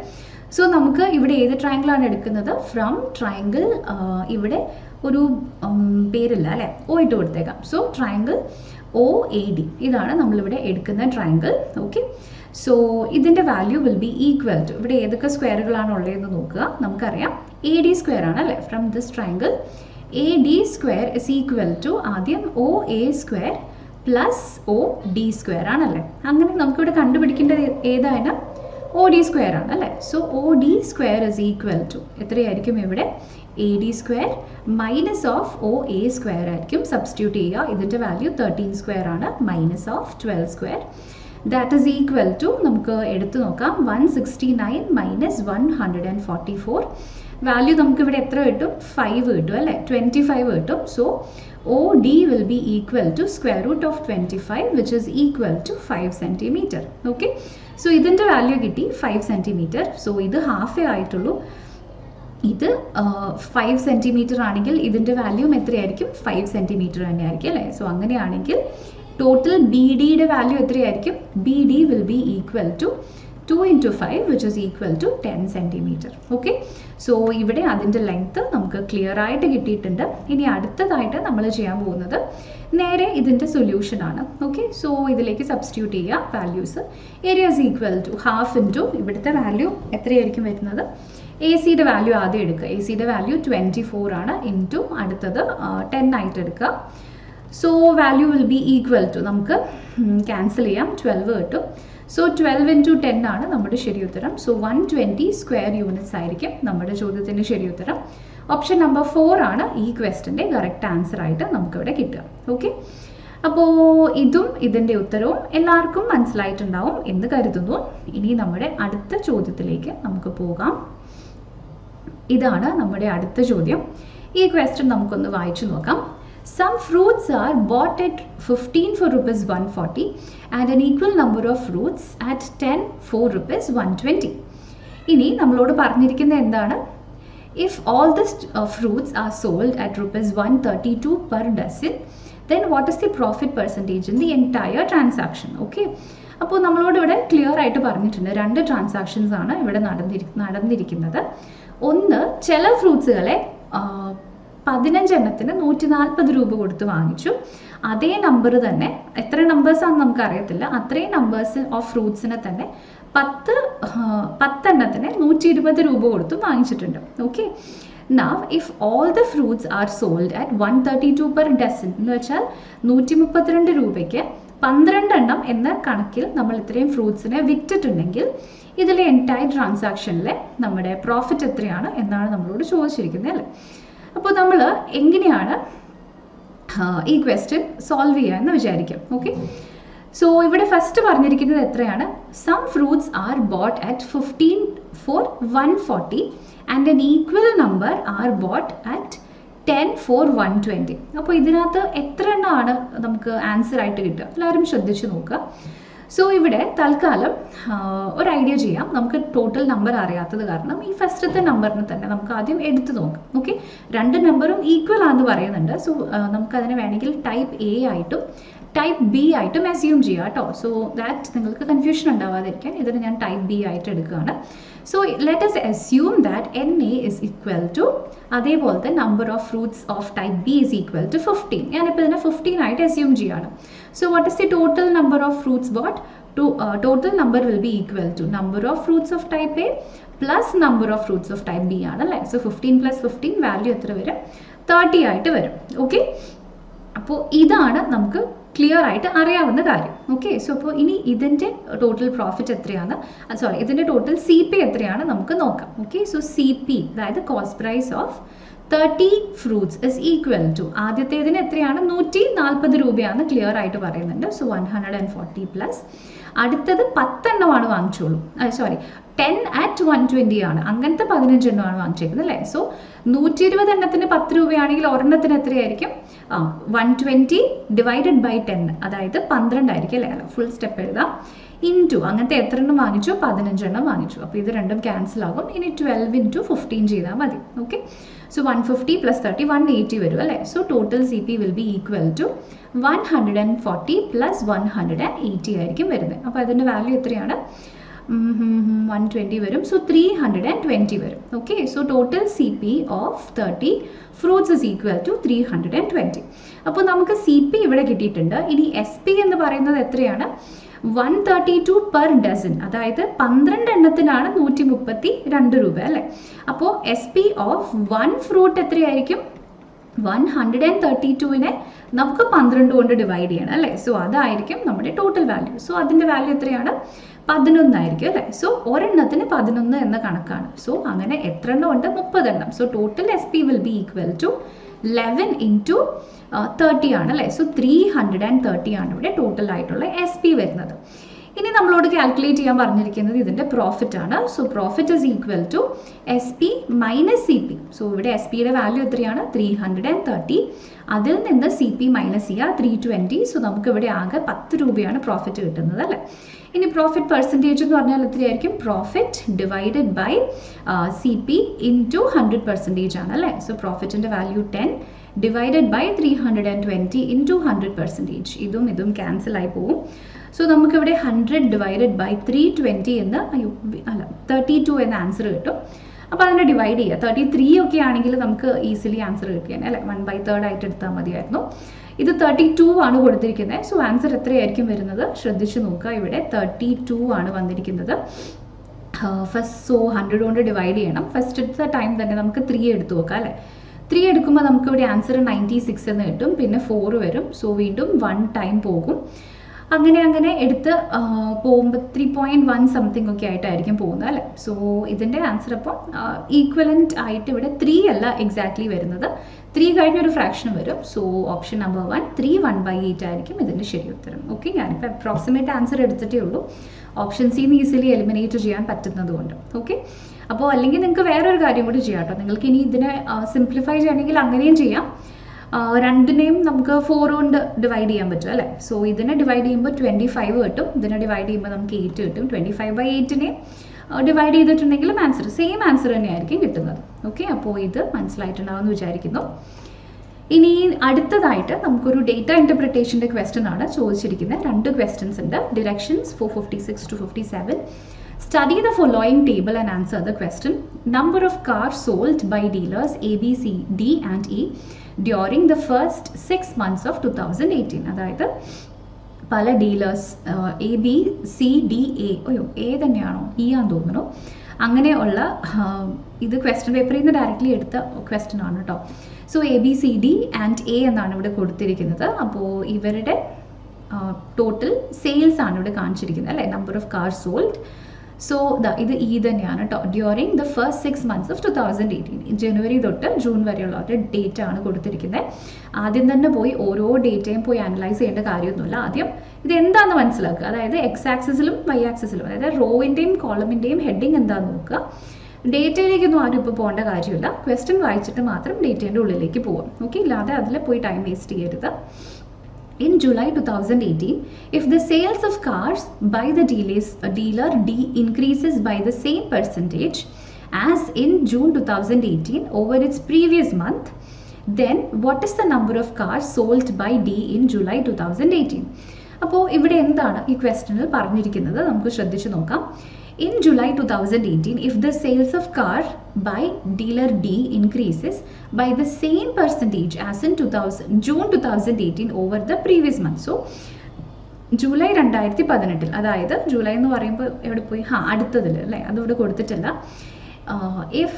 സോ നമുക്ക് ഇവിടെ ഏത് ട്രയാങ്കിളാണ് എടുക്കുന്നത്? ഫ്രം ട്രയാങ്കിൾ, ഇവിടെ ഒരു പേരില്ല അല്ലേ, ഒ ഇട്ട് കൊടുത്തേക്കാം. സോ ട്രയാങ്കിൾ OAD ഇതാണ് നമ്മളിവിടെ എടുക്കുന്ന ട്രയാങ്കിൾ. ഓക്കെ, സോ ഇതിൻ്റെ value will be equal to, ഇവിടെ ഏതൊക്കെ സ്ക്വയറുകളാണ് ഉള്ളതെന്ന് നോക്കുക. നമുക്കറിയാം AD സ്ക്വയർ ആണ് അല്ലേ. From this triangle AD square is equal to ആദ്യം OA square plus OD square ആണല്ലേ. അങ്ങനെ നമുക്കിവിടെ കണ്ടുപിടിക്കേണ്ടത് ഏതാണ്? OD സ്ക്വയർ ആണ് അല്ലേ. So OD square is equal to എത്രയായിരിക്കും? ഇവിടെ AD square minus of OA square ആയിരിക്കും സബ്സ്റ്റിറ്റ്യൂട്ട് ചെയ്യുക. ഇതിൻ്റെ വാല്യൂ 13 സ്ക്വയർ ആണ്, minus of 12 square. That is equal to, നമുക്ക് എടുത്തു നോക്കാം, 169 മൈനസ് 144. വാല്യൂ നമുക്കിവിടെ എത്ര കിട്ടും? 5 കിട്ടും അല്ലേ, 25 കിട്ടും. So OD will be equal to square root of 25 which is equal to 5 centimeter. Okay, so ഇതിൻ്റെ വാല്യൂ കിട്ടി 5 centimeter. സോ ഇത് ഹാഫേ ആയിട്ടുള്ളൂ. ഇത് 5 സെൻറ്റിമീറ്റർ ആണെങ്കിൽ ഇതിൻ്റെ വാല്യൂ എത്രയായിരിക്കും? 5 സെൻറ്റിമീറ്റർ തന്നെയായിരിക്കും അല്ലേ. സോ അങ്ങനെയാണെങ്കിൽ ടോട്ടൽ BDയുടെ വാല്യൂ എത്രയായിരിക്കും? BD will be equal to 2 into 5 which is equal to 10 centimeter. Okay, so ഇവിടെ അതിൻ്റെ ലെങ്ത്ത് നമുക്ക് ക്ലിയർ ആയിട്ട് കിട്ടിയിട്ടുണ്ട്. ഇനി അടുത്തതായിട്ട് നമ്മൾ ചെയ്യാൻ പോകുന്നത് നേരെ ഇതിൻ്റെ സൊല്യൂഷനാണ്. ഓക്കെ, സോ ഇതിലേക്ക് സബ്സ്റ്റിറ്റ്യൂട്ട് ചെയ്യുക values. Area is equal to half into ഇവിടുത്തെ വാല്യൂ എത്രയായിരിക്കും വരുന്നത്? AC-യുടെ വാല്യൂ ആദ്യം എടുക്കുക. AC-യുടെ വാല്യൂ 24 ആണ്, ഇൻറ്റു അടുത്തത് 10 ആയിട്ട് എടുക്കുക. So value will be equal to, നമുക്ക് ക്യാൻസൽ ചെയ്യാം, 12 കിട്ടും. സോ 12 into 10 ആണ് നമ്മുടെ ശരി ഉത്തരം. സോ 120 സ്ക്വയർ യൂണിറ്റ്സ് ആയിരിക്കും നമ്മുടെ ചോദ്യത്തിൻ്റെ ശരി ഉത്തരം. ഓപ്ഷൻ നമ്പർ 4 ആണ് ഈ ക്വസ്റ്റിൻ്റെ കറക്റ്റ് ആൻസർ ആയിട്ട് നമുക്കിവിടെ കിട്ടുക. ഓക്കെ, അപ്പോൾ ഇതും ഇതിൻ്റെ ഉത്തരവും എല്ലാവർക്കും മനസ്സിലായിട്ടുണ്ടാവും എന്ന് കരുതുന്നു. ഇനി നമ്മുടെ അടുത്ത ചോദ്യത്തിലേക്ക് നമുക്ക് പോകാം. ഇതാണ് നമ്മുടെ അടുത്ത ചോദ്യം. ഈ ക്വസ്റ്റ്യൻ നമുക്കൊന്ന് വായിച്ചു നോക്കാം. Some fruits are bought at 15 for rupees 140 and an equal number of fruits at 10 for rupees 120. ഇനി നമ്മളോട് പറഞ്ഞിരിക്കുന്നത് എന്താണ്? If all the fruits are sold at rupees 132 per dozen, then what is the profit percentage in the entire transaction? Okay, അപ്പോൾ നമ്മളോട് ഇവിടെ clear ആയിട്ട് പറഞ്ഞിട്ടുണ്ട്, 2 transactions ആണ് ഇവിടെ നടന്നിരിക്കുന്നത്. ഒന്ന്, ചില ഫ്രൂട്ട്സുകളെ 15 എണ്ണത്തിന് 140 രൂപ കൊടുത്ത് വാങ്ങിച്ചു. അതേ നമ്പർ തന്നെ, എത്ര നമ്പേഴ്സാണെന്ന് നമുക്ക് അറിയത്തില്ല, അത്രയും നമ്പേഴ്സ് ഓഫ് ഫ്രൂട്ട്സിനെ തന്നെ 10 എണ്ണത്തിന് 120 രൂപ കൊടുത്ത് വാങ്ങിച്ചിട്ടുണ്ട്. Okay, now if all the fruits are sold at 132 per dozen എന്ന് വെച്ചാൽ 132 രൂപയ്ക്ക് 12 എണ്ണം എന്ന കണക്കിൽ നമ്മൾ ഇത്രയും ഫ്രൂട്ട്സിനെ വിറ്റിട്ടുണ്ടെങ്കിൽ ഇതിലെ എൻറ്റയർ ട്രാൻസാക്ഷനിലെ നമ്മുടെ പ്രോഫിറ്റ് എത്രയാണ് എന്നാണ് നമ്മളോട് ചോദിച്ചിരിക്കുന്നത് അല്ലേ. അപ്പോൾ നമ്മൾ എങ്ങനെയാണ് ഈ ക്വസ്റ്റ്യൻ സോൾവ് ചെയ്യുക എന്ന് വിചാരിക്കാം. ഓക്കെ, സോ ഇവിടെ ഫസ്റ്റ് പറഞ്ഞിരിക്കുന്നത് എത്രയാണ്? Some fruits are bought at 15 for 140 and an equal number are bought at 10 for 120. അപ്പോൾ ഇതിനകത്ത് എത്ര എണ്ണമാണ് നമുക്ക് ആൻസർ ആയിട്ട് കിട്ടുക? എല്ലാവരും ശ്രദ്ധിച്ച് നോക്കുക. സോ ഇവിടെ തൽക്കാലം ഒരു ഐഡിയ ചെയ്യാം. നമുക്ക് ടോട്ടൽ നമ്പർ അറിയാത്തത് കാരണം ഈ ഫസ്റ്റത്തെ നമ്പറിന് തന്നെ നമുക്ക് ആദ്യം എടുത്തു നോക്കാം. ഓക്കെ, 2 നമ്പറും ഈക്വൽ ആണെന്ന് പറയുന്നുണ്ട്. സോ നമുക്കതിനെ വേണമെങ്കിൽ ടൈപ്പ് A ആയിട്ടും ടൈപ്പ് B ആയിട്ടും അസ്യൂം ചെയ്യാം കേട്ടോ. സോ ദാറ്റ് നിങ്ങൾക്ക് കൺഫ്യൂഷൻ ഉണ്ടാവാതിരിക്കാൻ ഇതിന് ഞാൻ ടൈപ്പ് B ആയിട്ട് എടുക്കുകയാണ്. So let us assume that NA is equal to അതേപോലത്തെ number of fruits of type B is equal to 15. ഞാനിപ്പോൾ ഇതിനെ 15 ആയിട്ട് അസ്യൂം ചെയ്യുകയാണ്. So what is the total number of fruits bought? Total number will be equal to number of fruits of type A plus number of fruits of type B ആണല്ലേ. So 15 plus 15 value എത്ര വരും? 30 ആയിട്ട് വരും. Okay, അപ്പോൾ ഇതാണ് നമുക്ക് clear ആയിട്ട് അറിയാവുന്ന കാര്യം. ഓക്കെ, സോ അപ്പോൾ ഇനി ഇതിൻ്റെ ടോട്ടൽ പ്രോഫിറ്റ് എത്രയാണ്, സോറി ഇതിൻ്റെ ടോട്ടൽ സി പി എത്രയാണ് നമുക്ക് നോക്കാം. ഓക്കെ, സോ സി പി അതായത് cost price of 30 fruits is equal to ആദ്യത്തേതിന് എത്രയാണ് 140 രൂപയാണ് ക്ലിയർ ആയിട്ട് പറയുന്നുണ്ട്. സോ 140 പ്ലസ് അടുത്തത് 10 എണ്ണമാണ് വാങ്ങിച്ചോളൂ, സോറി 10 at 120 ആണ്, അങ്ങനത്തെ 15 എണ്ണമാണ് വാങ്ങിച്ചേക്കുന്നത് അല്ലേ. സോ 120 എണ്ണത്തിന് 10 രൂപയാണെങ്കിൽ ഒരെണ്ണത്തിന് എത്രയായിരിക്കും, 120 ഡിവൈഡഡ് ബൈ 10 അതായത് 12 ആയിരിക്കും അല്ലേ. ഫുൾ സ്റ്റെപ്പ് എഴുതാം. ഇൻറ്റു അങ്ങനത്തെ എത്ര എണ്ണം വാങ്ങിച്ചു, 15 എണ്ണം വാങ്ങിച്ചു. അപ്പോൾ ഇത് രണ്ടും ക്യാൻസൽ ആകും. ഇനി 12 into 15 ചെയ്താൽ മതി. ഓക്കെ, സോ 150 പ്ലസ് 30 180 വരും അല്ലേ. So total C P will be equal to 140 plus 180 ആയിരിക്കും വരുന്നത്. അപ്പോൾ അതിൻ്റെ വാല്യൂ എത്രയാണ്, 120 വരും. സോ 320 വരും. Okay, so total C P of 30 fruits is equal to 320. അപ്പോൾ നമുക്ക് സി പി ഇവിടെ കിട്ടിയിട്ടുണ്ട്. ഇനി എസ് പി എന്ന് പറയുന്നത് എത്രയാണ്, 132 പെർ ഡസൻ, അതായത് 12 എണ്ണത്തിനാണ് 132 രൂപ അല്ലേ. അപ്പോൾ എസ് പി ഓഫ് 1 ഫ്രൂട്ട് എത്രയായിരിക്കും, 132നെ നമുക്ക് 12 കൊണ്ട് ഡിവൈഡ് ചെയ്യണം അല്ലേ. സോ അതായിരിക്കും നമ്മുടെ ടോട്ടൽ വാല്യൂ. സോ അതിൻ്റെ വാല്യൂ എത്രയാണ്, 11 ആയിരിക്കും അല്ലേ. സോ ഒരെണ്ണത്തിന് 11 എന്ന കണക്കാണ്. സോ അങ്ങനെ എത്ര എണ്ണം ഉണ്ട്, 30 എണ്ണം. So total S P will be equal to 11 into 30 ആണ് അല്ലേ. സോ 330 ആണ് ഇവിടെ ടോട്ടൽ ആയിട്ടുള്ള എസ് പി വരുന്നത്. ഇനി നമ്മളോട് കാൽക്കുലേറ്റ് ചെയ്യാൻ പറഞ്ഞിരിക്കുന്നത് ഇതിൻ്റെ പ്രോഫിറ്റ് ആണ്. So profit is equal to S P minus C P. So ഇവിടെ എസ് പിയുടെ വാല്യൂ എത്രയാണ്, 330. അതിൽ നിന്ന് സി പി മൈനസ് ചെയ്യുക 320. സോ നമുക്ക് ഇവിടെ ആകെ 10 രൂപയാണ് പ്രോഫിറ്റ് കിട്ടുന്നത് അല്ലേ. ഇനി പ്രോഫിറ്റ് പെർസെൻറ്റേജ് എന്ന് പറഞ്ഞാൽ എത്രയായിരിക്കും, profit divided by C P into 100% ആണ് അല്ലേ. സോ പ്രോഫിറ്റിൻ്റെ വാല്യൂ 10 ഡിവൈഡഡ് ബൈ 320 ഇൻറ്റു 100%. ഇതും ക്യാൻസൽ ആയി പോവും. സോ നമുക്കിവിടെ 100 ഡിവൈഡഡ് ബൈ 320 എന്ന് 32 എന്ന ആൻസർ കിട്ടും. അപ്പോൾ അതിനെ ഡിവൈഡ് ചെയ്യുക. 33 ഒക്കെ ആണെങ്കിൽ നമുക്ക് ഈസിലി ആൻസർ കിട്ടിയാണ് അല്ലേ, 1/3 ആയിട്ട് എടുത്താൽ മതിയായിരുന്നു. ഇത് 32 ആണ് കൊടുത്തിരിക്കുന്നത്. സോ ആൻസർ എത്രയായിരിക്കും വരുന്നത്, ശ്രദ്ധിച്ച് നോക്കുക. ഇവിടെ 32 ആണ് വന്നിരിക്കുന്നത്. ഫസ്റ്റ് സോ 100 കൊണ്ട് ഡിവൈഡ് ചെയ്യണം. ഫസ്റ്റ് ടൈം തന്നെ നമുക്ക് 3 എടുത്ത് നോക്കാം അല്ലേ. 3 എടുക്കുമ്പോൾ നമുക്ക് ഇവിടെ ആൻസർ 96 എന്ന് കിട്ടും. പിന്നെ 4 വരും. സോ വീണ്ടും 1 ടൈം പോകും. അങ്ങനെ എടുത്ത് പോകുമ്പോൾ 3.1 സംതിങ് ഒക്കെ ആയിട്ടായിരിക്കും പോകുന്നത് അല്ലേ. സോ ഇതിൻ്റെ ആൻസർ അപ്പം ഈക്വലൻ്റ് ആയിട്ട് ഇവിടെ 3 അല്ല എക്സാക്ട്ലി വരുന്നത്, 3 കഴിഞ്ഞൊരു ഫ്രാക്ഷൻ വരും. സോ ഓപ്ഷൻ നമ്പർ 1 3 1/8 ആയിരിക്കും ഇതിൻ്റെ ശരി ഉത്തരം. ഓക്കെ, ഞാനിപ്പോൾ അപ്രോക്സിമേറ്റ് ആൻസർ എടുത്തിട്ടേ ഉള്ളൂ. ഓപ്ഷൻ സിന്ന് ഈസിലി എലിമിനേറ്റ് ചെയ്യാൻ പറ്റുന്നത് കൊണ്ട്. ഓക്കെ, അപ്പോൾ അല്ലെങ്കിൽ നിങ്ങൾക്ക് വേറൊരു കാര്യം കൂടി ചെയ്യാം കേട്ടോ. നിങ്ങൾക്ക് ഇനി ഇതിനെ സിംപ്ലിഫൈ ചെയ്യണമെങ്കിൽ അങ്ങനെയും ചെയ്യാം. രണ്ടിനെയും നമുക്ക് 4 കൊണ്ട് ഡിവൈഡ് ചെയ്യാൻ പറ്റും അല്ലേ. സോ ഇതിനെ ഡിവൈഡ് ചെയ്യുമ്പോൾ 25 കിട്ടും, ഇതിനെ ഡിവൈഡ് ചെയ്യുമ്പോൾ നമുക്ക് 8 കിട്ടും. 25/8നെ ഡിവൈഡ് ചെയ്തിട്ടുണ്ടെങ്കിലും ആൻസർ സെയിം ആൻസർ തന്നെയായിരിക്കും കിട്ടുന്നത്. ഓക്കെ, അപ്പോൾ ഇത് മനസ്സിലായിട്ടുണ്ടാവുമെന്ന് വിചാരിക്കുന്നു. ഇനി അടുത്തതായിട്ട് നമുക്കൊരു ഡേറ്റ ഇൻ്റർപ്രിട്ടേഷൻ്റെ ക്വസ്റ്റ്യൻ ആണ് ചോദിച്ചിരിക്കുന്നത്. 2 ക്വസ്റ്റ്യൻസ് ഉണ്ട്. Directions 456 to 57. Study the following table and answer the question. Number of cars sold by dealers A, B, C, D and E during the first 6 months of 2018. അതായത് പല dealers A B C D A തന്നെയാണോ E ആണെന്ന് തോന്നുന്നു. അങ്ങനെയുള്ള ഇത് question പേപ്പറിൽ നിന്ന് directly എടുത്ത ക്വസ്റ്റ്യൻ ആണ് കേട്ടോ. So A B C D and A എന്നാണ് ഇവിടെ കൊടുത്തിരിക്കുന്നത്. അപ്പോൾ ഇവരുടെ ടോട്ടൽ സെയിൽസ് ആണ് ഇവിടെ കാണിച്ചിരിക്കുന്നത് അല്ലേ, number of car sold. So ഇത് ഇ തന്നെയാണ് കേട്ടോ. During the first 6 months of 2018, ജനുവരി തൊട്ട് ജൂൺ വരെയുള്ള ഒരു ഡേറ്റ ആണ് കൊടുത്തിരിക്കുന്നത്. ആദ്യം തന്നെ പോയി ഓരോ ഡേറ്റയും പോയി അനലൈസ് ചെയ്യേണ്ട കാര്യമൊന്നുമില്ല. ആദ്യം ഇത് എന്താണെന്ന് മനസ്സിലാക്കുക. അതായത് എക്സ് ആക്സിസിലും വൈ ആക്സിസിലും, അതായത് റോവിൻ്റെയും കോളമിൻ്റെയും ഹെഡിങ് എന്താണെന്ന് നോക്കുക. ഡേറ്റയിലേക്കൊന്നും ആരും ഇപ്പോൾ പോകേണ്ട കാര്യമില്ല. ക്വസ്റ്റ്യൻ വായിച്ചിട്ട് മാത്രം ഡേറ്റേൻ്റെ ഉള്ളിലേക്ക് പോകാം. ഓക്കെ, ഇല്ലാതെ അതിൽ പോയി ടൈം വേസ്റ്റ് ചെയ്യരുത്. In July 2018, if the sales of cars by the dealer D increases by the same percentage as in June 2018 over its previous month, then what is the number of cars sold by D in July 2018? അപ്പോൾ ഇവിടെ എന്താണ് ഈ ക്വസ്റ്റ്യനിൽ പറഞ്ഞിരിക്കുന്നത് നമുക്ക് ശ്രദ്ധിച്ചു നോക്കാം. In July 2018, if the sales of car by dealer D increases by the same percentage as in June 2018 over the previous month. So, July 2018, അതായത് ജൂലൈ എന്ന് പറയുമ്പോൾ എവിടെ പോയി, അടുത്തതിൽ അല്ലേ, അതിവിടെ കൊടുത്തിട്ടില്ല. if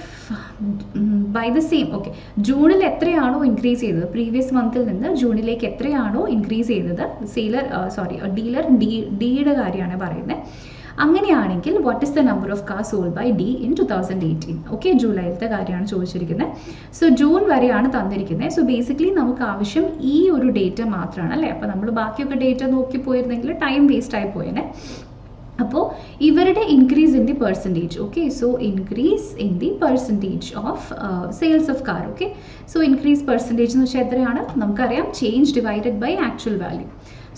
by the same ജൂണിൽ എത്രയാണോ ഇൻക്രീസ് ചെയ്തത് പ്രീവിയസ് മന്തിൽ നിന്ന് ജൂണിലേക്ക് എത്രയാണോ ഇൻക്രീസ് ചെയ്തത് ഡീലർ ഡിയുടെ കാര്യമാണ് പറയുന്നത്. അങ്ങനെയാണെങ്കിൽ what is the number of car sold by D in 2018? ജൂലൈയിലത്തെ കാര്യമാണ് ചോദിച്ചിരിക്കുന്നത്. സോ ജൂൺ വരെയാണ് തന്നിരിക്കുന്നത്. സോ ബേസിക്കലി നമുക്ക് ആവശ്യം ഈ ഒരു ഡേറ്റ മാത്രമാണ് അല്ലേ. അപ്പോൾ നമ്മൾ ബാക്കിയൊക്കെ ഡേറ്റ നോക്കി പോയിരുന്നെങ്കിൽ ടൈം വേസ്റ്റ് ആയി പോയേനെ. അപ്പോൾ ഇവരുടെ increase in the percentage. So increase in the percentage of sales of car. So increase percentage എന്ന് വെച്ചാൽ എത്രയാണ് നമുക്കറിയാം, change divided by actual value.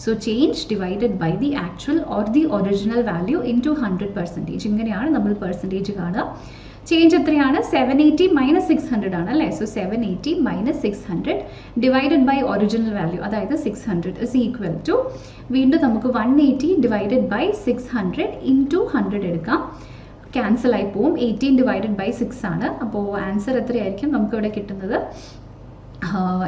So change divided by the actual or the original value into 100%. ഇങ്ങനെയാണ് നമ്മൾ percentage കാണുക. Change എത്രയാണ്? 780 minus 600 ആണ് അല്ലേ. So 780 minus 600 divided by original value, അതായത് 600 ഇസ് ഈക്വൽ ടു, വീണ്ടും നമുക്ക് 180 ഡിവൈഡഡ് ബൈ 600 ഇൻറ്റു 100 എടുക്കാം. ക്യാൻസൽ ആയി പോവും. 18 ഡിവൈഡഡ് ബൈ 6 ആണ്. അപ്പോൾ ആൻസർ എത്രയായിരിക്കും നമുക്കിവിടെ കിട്ടുന്നത്?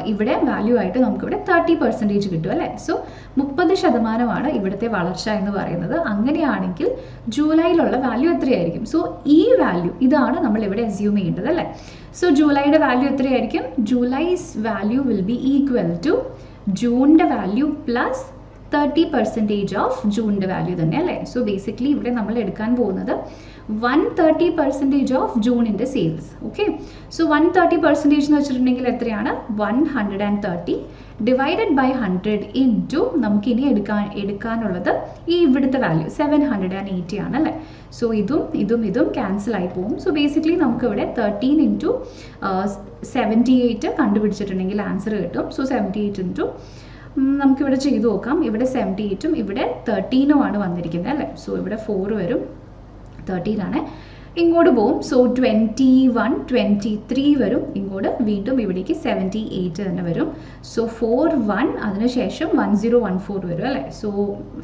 ഇവിടെ വാല്യൂ ആയിട്ട് നമുക്കിവിടെ 30% കിട്ടും അല്ലേ. സോ 30% ഇവിടുത്തെ വളർച്ച എന്ന് പറയുന്നത്. അങ്ങനെയാണെങ്കിൽ ജൂലൈയിലുള്ള വാല്യൂ എത്രയായിരിക്കും? സോ ഈ വാല്യൂ ഇതാണ് നമ്മൾ ഇവിടെ അസ്യൂം ചെയ്യേണ്ടത് അല്ലേ. സോ ജൂലൈയുടെ വാല്യൂ എത്രയായിരിക്കും? July's value will be equal to ജൂണിൻ്റെ വാല്യൂ പ്ലസ് 30% ഓഫ് ജൂണിൻ്റെ വാല്യൂ തന്നെ അല്ലേ. സോ ബേസിക്കലി ഇവിടെ നമ്മൾ എടുക്കാൻ പോകുന്നത് 130% ഓഫ് ജൂണിൻ്റെ സെയിൽസ്. സോ 130% എന്ന് വെച്ചിട്ടുണ്ടെങ്കിൽ എത്രയാണ്? 130 ഡിവൈഡഡ് ബൈ 100 ഇൻറ്റു നമുക്കിനി എടുക്കാനുള്ളത് ഈ ഇവിടുത്തെ വാല്യൂ 780 ആണ് അല്ലേ. സോ ഇതും ക്യാൻസൽ ആയി പോകും. സോ ബേസിക്കലി നമുക്കിവിടെ 13 ഇൻറ്റു 78 കണ്ടുപിടിച്ചിട്ടുണ്ടെങ്കിൽ ആൻസർ കിട്ടും. സോ 78 ഇൻറ്റു നമുക്കിവിടെ ചെയ്തു നോക്കാം. ഇവിടെ 78ഉം ഇവിടെ 13ഉം ആണ് വന്നിരിക്കുന്നത് അല്ലേ. സോ ഇവിടെ 4 വരും, 13 ആണ്. ഇങ്ങോട്ട് പോവും. സോ 21, 23 വരും. ഇങ്ങോട്ട് വീണ്ടും ഇവിടേക്ക് 78 തന്നെ വരും. സോ 41 അതിനുശേഷം 1014 വരും അല്ലേ. സോ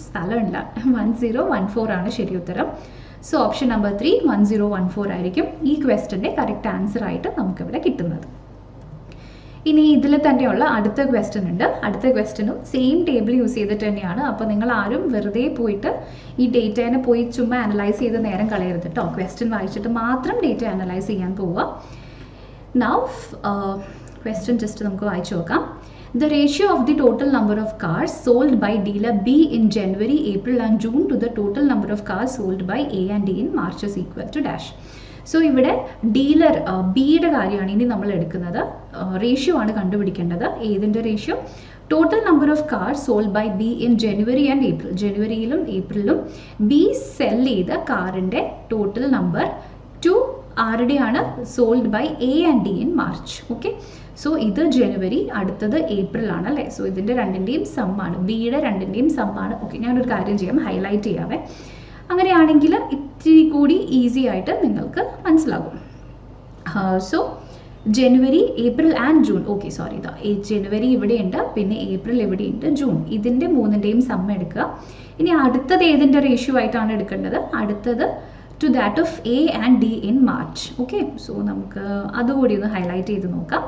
സ്ഥലമില്ല, 1014 ആണ് ശരി ഉത്തരം. സോ ഓപ്ഷൻ നമ്പർ 3 1014 ആയിരിക്കും ഈ ക്വസ്റ്റ്യൻ്റെ കറക്റ്റ് ആൻസർ ആയിട്ട് നമുക്കിവിടെ കിട്ടുന്നത്. ഇനി ഇതിൽ തന്നെയുള്ള അടുത്ത ക്വസ്റ്റ്യൻ ഉണ്ട്. അടുത്ത ക്വസ്റ്റ്യനും സെയിം ടേബിൾ യൂസ് ചെയ്തിട്ട് തന്നെയാണ്. അപ്പോൾ നിങ്ങൾ ആരും വെറുതെ പോയിട്ട് ഈ ഡേറ്റേനെ പോയി ചുമ്മാ അനലൈസ് ചെയ്ത് നേരം കളയരുത് കേട്ടോ. ക്വസ്റ്റ്യൻ വായിച്ചിട്ട് മാത്രം ഡേറ്റ അനലൈസ് ചെയ്യാൻ പോവുക. നൗ ക്വസ്റ്റ്യൻ ജസ്റ്റ് നമുക്ക് വായിച്ചു നോക്കാം. The ratio of the total number of cars sold by dealer B in January, April and June to the total number of cars sold by A and D in March is equal to dash. So ഇവിടെ dealer ബിയുടെ കാര്യമാണ് ഇനി നമ്മൾ എടുക്കുന്നത്. Ratio ആണ് കണ്ടുപിടിക്കേണ്ടത്. ഏതിൻ്റെ ratio? Total number of car sold by B in January and April. ജനുവരിയിലും ഏപ്രിലും ബി സെൽ ചെയ്ത കാറിൻ്റെ ടോട്ടൽ നമ്പർ ടു ആരുടെയാണ്? Sold by A and D in March. So ഇത് ജനുവരി, അടുത്തത് ഏപ്രിൽ ആണ് അല്ലേ. സോ ഇതിൻ്റെ രണ്ടിൻ്റെയും സമ്മാണ്, ബിയുടെ രണ്ടിൻ്റെയും സമ്മാണ്. ഞാനൊരു കാര്യം ചെയ്യാം, ഹൈലൈറ്റ് ചെയ്യാവേ. അങ്ങനെയാണെങ്കിൽ ഇത്തിരി കൂടി ഈസി ആയിട്ട് നിങ്ങൾക്ക് മനസ്സിലാകും. So January, April and June. Sorry, ജനുവരി ഇവിടെയുണ്ട്, പിന്നെ ഏപ്രിൽ ഇവിടെയുണ്ട്, ജൂൺ. ഇതിൻ്റെ മൂന്നിൻ്റെയും സം എടുക്കുക. ഇനി അടുത്തത് ഏതിൻ്റെ റേഷ്യോ ആയിട്ടാണ് എടുക്കേണ്ടത്? അടുത്തത് to that of A and D in March. So നമുക്ക് അതുകൂടി ഒന്ന് ഹൈലൈറ്റ് ചെയ്ത് നോക്കാം.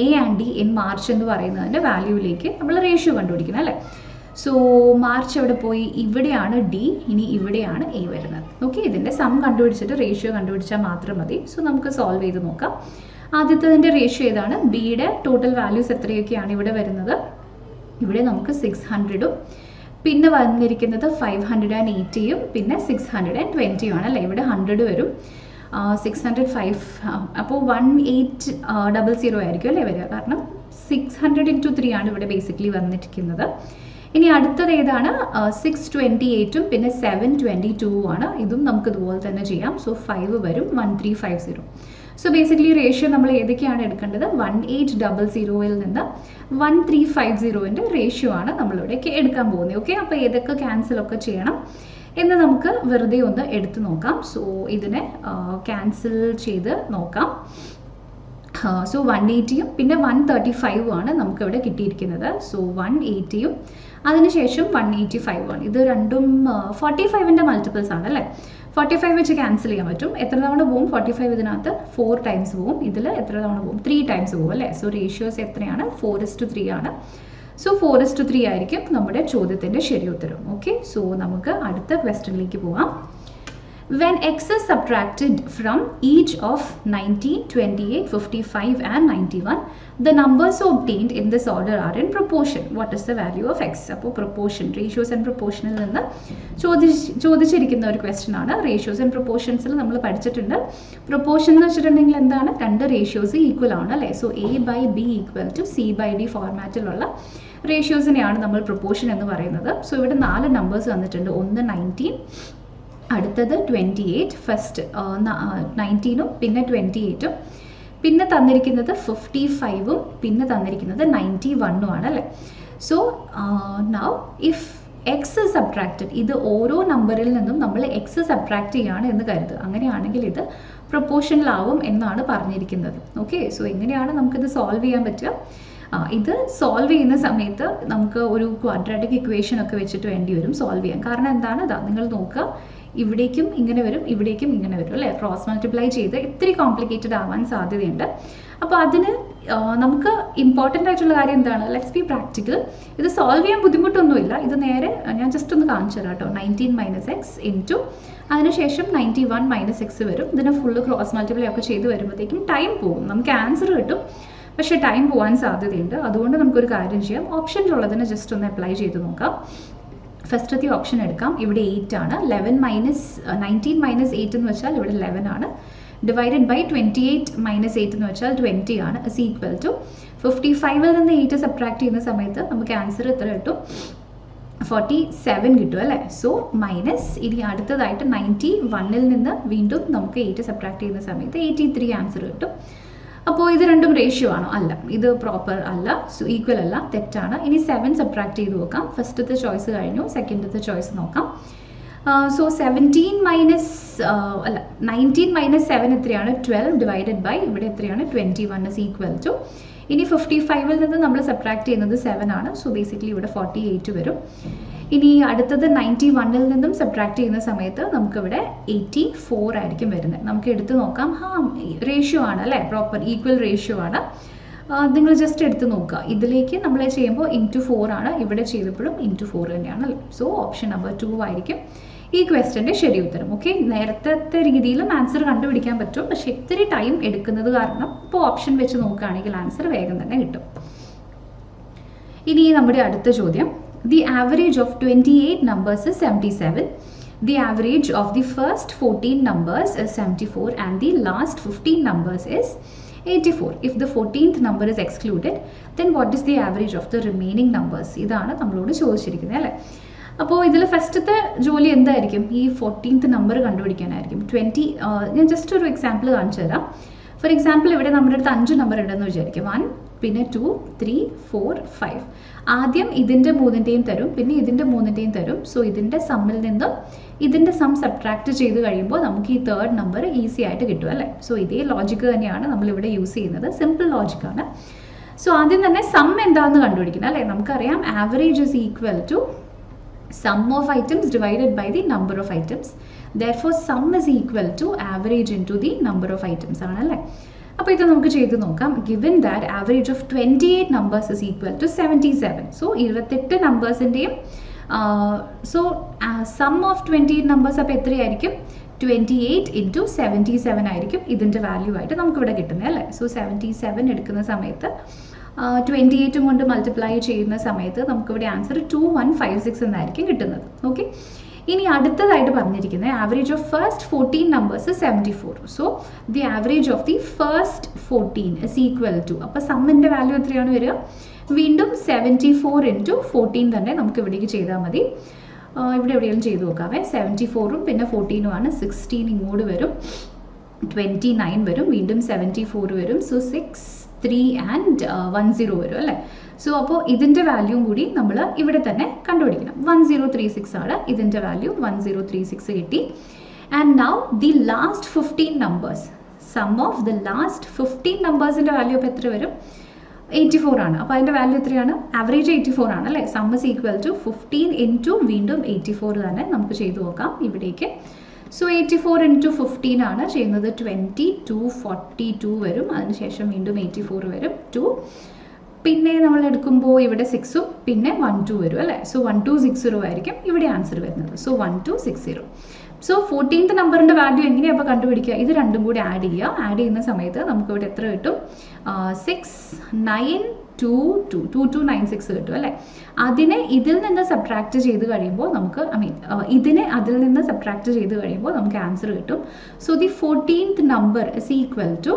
A and D in March എന്ന് പറയുന്നതിൻ്റെ വാല്യൂവിലേക്ക് നമ്മൾ റേഷ്യോ കണ്ടുപിടിക്കണം അല്ലേ. സോ മാർച്ച് എവിടെ പോയി? ഇവിടെയാണ് ഡി, ഇനി ഇവിടെയാണ് എ വരുന്നത്. ഇതിൻ്റെ സം കണ്ടുപിടിച്ചിട്ട് റേഷ്യോ കണ്ടുപിടിച്ചാൽ മാത്രം മതി. സോ നമുക്ക് സോൾവ് ചെയ്ത് നോക്കാം. ആദ്യത്തതിൻ്റെ റേഷ്യോ ഏതാണ്? ബിയുടെ ടോട്ടൽ വാല്യൂസ് എത്രയൊക്കെയാണ് ഇവിടെ വരുന്നത്? ഇവിടെ നമുക്ക് 600ഉം പിന്നെ വന്നിരിക്കുന്നത് 580യും പിന്നെ 620യും ആണ് അല്ലേ. ഇവിടെ 100 വരും. 605 അപ്പോൾ 1800 ആയിരിക്കും അല്ലേ വരിക. കാരണം 600 × 3 ആണ് ഇവിടെ ബേസിക്കലി വന്നിരിക്കുന്നത്. ഇനി അടുത്തത് ഏതാണ്? 628ഉം പിന്നെ 722 ആണ്. ഇതും നമുക്ക് ഇതുപോലെ തന്നെ ചെയ്യാം. സോ 5 വരും, 1350. സോ ബേസിക്കലി റേഷ്യോ നമ്മൾ ഏതൊക്കെയാണ് എടുക്കേണ്ടത്? 1800ൽ നിന്ന് 1350ൻ്റെ റേഷ്യോ ആണ് നമ്മളിവിടെ എടുക്കാൻ പോകുന്നത്. അപ്പോൾ ഏതൊക്കെ ക്യാൻസലൊക്കെ ചെയ്യണം എന്ന് നമുക്ക് വെറുതെ ഒന്ന് എടുത്ത് നോക്കാം. സോ ഇതിനെ ക്യാൻസൽ ചെയ്ത് നോക്കാം. സോ 180യും പിന്നെ 135ഉം ആണ് നമുക്കിവിടെ കിട്ടിയിരിക്കുന്നത്. സോ 180യും അതിനുശേഷം 185 ആണ്. ഇത് രണ്ടും 45ൻ്റെ മൾട്ടിപ്പിൾസ് ആണ് അല്ലേ. 45 വെച്ച് ക്യാൻസൽ ചെയ്യാൻ പറ്റും. എത്ര തവണ പോവും? 45 ഇതിനകത്ത് 4 ടൈംസ് പോവും. ഇതിൽ എത്ര തവണ പോവും? 3 ടൈംസ് പോവും അല്ലേ. സോ റേഷ്യോസ് എത്രയാണ്? 4:3 ആണ്. സോ 4:3 ആയിരിക്കും നമ്മുടെ ചോദ്യത്തിൻ്റെ ശരി ഉത്തരം. സോ നമുക്ക് അടുത്ത ക്വസ്റ്റ്യനിലേക്ക് പോവാം. When x is subtracted from each of 19, 28, 55 and 91, the numbers obtained in this order are in proportion. What is the value of x? അപ്പോൾ proportion, ratios and proportional നിന്ന് ചോദിച്ചിരിക്കുന്ന ഒരു ക്വസ്റ്റ്യൻ ആണ്. റേഷ്യോസ് ആൻഡ് പ്രൊപ്പോർഷൻസിൽ നമ്മൾ പഠിച്ചിട്ടുണ്ട്. പ്രൊപ്പോർഷൻ എന്ന് വെച്ചിട്ടുണ്ടെങ്കിൽ എന്താണ്? രണ്ട് റേഷ്യോസ് ഈക്വൽ ആണ് അല്ലേ? So a/b equal to c/d ഫോർമാറ്റിലുള്ള റേഷ്യോസിനെയാണ് നമ്മൾ പ്രൊപ്പോർഷൻ എന്ന് പറയുന്നത്. സോ ഇവിടെ 4 നമ്പേഴ്സ് വന്നിട്ടുണ്ട്. ഒന്ന് 19, അടുത്തത് 28, ഫസ്റ്റ് 19ഉം പിന്നെ 28ഉം, പിന്നെ തന്നിരിക്കുന്നത് 55ഉം പിന്നെ തന്നിരിക്കുന്നത് 91ഉം ആണ് അല്ലേ? So now if X subtracted, ഇത് ഓരോ നമ്പറിൽ നിന്നും നമ്മൾ എക്സ് സബ്ട്രാക്ട് ചെയ്യുകയാണ് എന്ന് കരുതുക. അങ്ങനെയാണെങ്കിൽ ഇത് പ്രൊപ്പോർഷനിലാവും എന്നാണ് പറഞ്ഞിരിക്കുന്നത്. ഓക്കെ, സോ എങ്ങനെയാണ് നമുക്കിത് സോൾവ് ചെയ്യാൻ പറ്റുക? ഇത് സോൾവ് ചെയ്യുന്ന സമയത്ത് നമുക്ക് ഒരു ക്വാഡ്രാറ്റിക് ഇക്വേഷൻ ഒക്കെ വെച്ചിട്ട് വേണ്ടി വരും സോൾവ് ചെയ്യാൻ. കാരണം എന്താണ്? അതാ നിങ്ങൾ നോക്കുക, ഇവിടേക്കും ഇങ്ങനെ വരും, ഇവിടേക്കും ഇങ്ങനെ വരും അല്ലേ? ക്രോസ് മൾട്ടിപ്ലൈ ചെയ്ത് ഇത്തിരി കോംപ്ലിക്കേറ്റഡ് ആവാൻ സാധ്യതയുണ്ട്. അപ്പോൾ അതിന് നമുക്ക് ഇമ്പോർട്ടൻ്റ് ആയിട്ടുള്ള കാര്യം എന്താണ്? Let's be practical. ഇത് സോൾവ് ചെയ്യാൻ ബുദ്ധിമുട്ടൊന്നുമില്ല. ഇത് നേരെ ഞാൻ ജസ്റ്റ് ഒന്ന് കാണിച്ചു തരാം കേട്ടോ. 19 - x ഇൻറ്റു അതിനുശേഷം 91 - x വരും. ഇതിനെ ഫുള്ള് ക്രോസ് മൾട്ടിപ്ലൈ ഒക്കെ ചെയ്ത് വരുമ്പോഴത്തേക്കും ടൈം പോകും. നമുക്ക് ആൻസർ കിട്ടും, പക്ഷേ ടൈം പോകാൻ സാധ്യതയുണ്ട്. അതുകൊണ്ട് നമുക്കൊരു കാര്യം ചെയ്യാം, ഓപ്ഷനിലുള്ളതിനെ ജസ്റ്റ് ഒന്ന് അപ്ലൈ ചെയ്ത് നോക്കാം. ഫസ്റ്റത്തെ ഓപ്ഷൻ എടുക്കാം. ഇവിടെ 8 ആണ്. 19 - 8 എന്ന് വെച്ചാൽ ഇവിടെ 11 ആണ്. ഡിവൈഡഡ് ബൈ 28 - 8 എന്ന് വെച്ചാൽ 20 ആണ്. ഇസ് ഈക്വൽ ടു 55ൽ നിന്ന് 8 സബ്ട്രാക്ട് ചെയ്യുന്ന സമയത്ത് നമുക്ക് ആൻസർ എത്ര കിട്ടും? 47 കിട്ടും അല്ലേ? സോ മൈനസ്, ഇനി അടുത്തതായിട്ട് 91ൽ നിന്ന് വീണ്ടും നമുക്ക് 8 സബ്ട്രാക്ട് ചെയ്യുന്ന സമയത്ത് 83 ആൻസർ കിട്ടും. അപ്പോൾ ഇത് രണ്ടും റേഷ്യോ ആണോ? അല്ല, ഇത് പ്രോപ്പർ അല്ല, സോ ഈക്വൽ അല്ല, തെറ്റാണ്. ഇനി 7 സബ്ട്രാക്ട് ചെയ്ത് നോക്കാം. ഫസ്റ്റത്തെ ചോയ്സ് കഴിഞ്ഞു, സെക്കൻഡത്തെ ചോയ്സ് നോക്കാം. സോ 19 - 7 എത്രയാണ്? 12 ഡിവൈഡഡ് ബൈ ഇവിടെ എത്രയാണ്? 21 ഇസ് ഈക്വൽ ടു, ഇനി 55ൽ നിന്ന് നമ്മൾ സബ്ട്രാക്ട് ചെയ്യുന്നത് 7 ആണ്. സോ ബേസിക്കലി ഇവിടെ 48 വരും. ഇനി അടുത്തത് 91ൽ നിന്നും സബ്ട്രാക്ട് ചെയ്യുന്ന സമയത്ത് നമുക്കിവിടെ 84 ആയിരിക്കും വരുന്നത്. നമുക്ക് എടുത്ത് നോക്കാം. റേഷ്യോ ആണ് അല്ലേ? പ്രോപ്പർ ഈക്വൽ റേഷ്യോ ആണ്. നിങ്ങൾ ജസ്റ്റ് എടുത്ത് നോക്കുക. ഇതിലേക്ക് നമ്മൾ ചെയ്യുമ്പോൾ *4 ആണ്, ഇവിടെ ചെയ്തപ്പോഴും *4 തന്നെയാണ് അല്ലേ? സോ ഓപ്ഷൻ നമ്പർ 2 ആയിരിക്കും ഈ ക്വസ്റ്റ്യൻ്റെ ശരി ഉത്തരം. ഓക്കെ, നേരത്തെ രീതിയിലും ആൻസർ കണ്ടുപിടിക്കാൻ പറ്റും, പക്ഷേ ഇത്തിരി ടൈം എടുക്കുന്നത് കാരണം ഇപ്പോൾ ഓപ്ഷൻ വെച്ച് നോക്കുകയാണെങ്കിൽ ആൻസർ വേഗം തന്നെ കിട്ടും. ഇനി നമ്മുടെ അടുത്ത ചോദ്യം, the average of 28 numbers is 77. The average of the first 14 numbers is 74 and the last 15 numbers is 84. If the 14th number is excluded, then what is the average of the remaining numbers? ഇതാണ് നമ്മളോട് ചോദിച്ചിരിക്കുന്നത് അല്ലേ? അപ്പോൾ ഇതിൽ ഫസ്റ്റത്തെ ജോലി എന്തായിരിക്കും? ഈ 14th നമ്പർ കണ്ടുപിടിക്കാനായിരിക്കും. ഞാൻ ജസ്റ്റ് ഒരു എക്സാമ്പിൾ കാണിച്ചു തരാം. ഫോർ എക്സാമ്പിൾ ഇവിടെ നമ്മുടെ അടുത്ത് 5 നമ്പർ ഉണ്ടെന്ന് വിചാരിക്കും. 1, പിന്നെ 2, 3, 4, 5. ആദ്യം ഇതിൻ്റെ 3ൻ്റെയും തരും, പിന്നെ ഇതിൻ്റെ 3ൻ്റെയും തരും. സോ ഇതിൻ്റെ സമ്മിൽ നിന്ന് ഇതിൻ്റെ സം സബ്ട്രാക്ട് ചെയ്ത് കഴിയുമ്പോൾ നമുക്ക് ഈ 3rd നമ്പർ ഈസി ആയിട്ട് കിട്ടും അല്ലേ? സോ ഇതേ ലോജിക്ക് തന്നെയാണ് നമ്മളിവിടെ യൂസ് ചെയ്യുന്നത്. സിമ്പിൾ ലോജിക്കാണ്. സോ ആദ്യം തന്നെ സം എന്താണെന്ന് കണ്ടുപിടിക്കണം അല്ലേ? നമുക്കറിയാം average is equal to sum of items divided by the number of items. Therefore sum is equal to average into the number of items ആണല്ലേ? അപ്പോൾ ഇത് നമുക്ക് ചെയ്ത് നോക്കാം. Given that average of 28 numbers is equal to 77. So 28 നമ്പേഴ്സിൻ്റെയും sum of 28 numbers അപ്പോൾ എത്രയായിരിക്കും? 28 into 77 ആയിരിക്കും ഇതിൻ്റെ വാല്യൂ ആയിട്ട് നമുക്കിവിടെ കിട്ടുന്നത് അല്ലേ? സോ 77 എടുക്കുന്ന സമയത്ത് 28 കൊണ്ട് മൾട്ടിപ്ലൈ ചെയ്യുന്ന സമയത്ത് നമുക്കിവിടെ ആൻസർ 2156 എന്നായിരിക്കും കിട്ടുന്നത്. ഓക്കെ, ഇനി അടുത്തതായിട്ട് പറഞ്ഞിരിക്കുന്നത് average of first 14 numbers 74. So the average of the first 14 is equal to, അപ്പോൾ സമ്മിൻ്റെ വാല്യൂ എത്രയാണ് വരിക? വീണ്ടും 74 into 14 തന്നെ നമുക്ക് ഇവിടേക്ക് ചെയ്താൽ മതി. ഇവിടെ എവിടെയെങ്കിലും ചെയ്ത് നോക്കാവേ. 74ഉം പിന്നെ 14ഉം ആണ്. 16 ഇങ്ങോട്ട് വരും, 29 വരും, വീണ്ടും 74 വരും. സോ 6, 3 and 10 വരും അല്ലേ? സോ അപ്പോൾ ഇതിൻ്റെ വാല്യൂം കൂടി നമ്മൾ ഇവിടെ തന്നെ കണ്ടുപിടിക്കണം. 1036 ആണ് ഇതിൻ്റെ വാല്യൂ. 1036 കിട്ടി. And now the last 15 numbers, sum of the last 15 നമ്പേഴ്സിൻ്റെ വാല്യൂ അപ്പോൾ എത്ര വരും? 84 ആണ്. അപ്പോൾ അതിൻ്റെ വാല്യൂ എത്രയാണ്? ആവറേജ് 84 ആണ് അല്ലേ? Sum is equal to 15 into വീണ്ടും 84 തന്നെ നമുക്ക് ചെയ്തു നോക്കാം ഇവിടേക്ക്. സോ 84 into 15 ആണ് ചെയ്യുന്നത്. 2242 വരും. അതിനുശേഷം വീണ്ടും 84 വരും. 2 പിന്നെ നമ്മൾ എടുക്കുമ്പോൾ ഇവിടെ 6ഉം പിന്നെ 12 വരും അല്ലേ? സോ 1260 ആയിരിക്കും ഇവിടെ ആൻസർ വരുന്നത്. സോ 1260. സോ 14th നമ്പറിൻ്റെ വാല്യൂ എങ്ങനെയാണ് അപ്പോൾ കണ്ടുപിടിക്കുക? ഇത് രണ്ടും കൂടി ആഡ് ചെയ്യുക. ആഡ് ചെയ്യുന്ന സമയത്ത് നമുക്ക് ഇവിടെ എത്ര കിട്ടും? 6922296 കിട്ടും അല്ലേ? അതിനെ ഇതിൽ നിന്ന് സബ്ട്രാക്ട് ചെയ്ത് കഴിയുമ്പോൾ നമുക്ക് ഇതിനെ അതിൽ നിന്ന് സബ്ട്രാക്ട് ചെയ്ത് കഴിയുമ്പോൾ നമുക്ക് ആൻസർ കിട്ടും. So the 14th number is equal to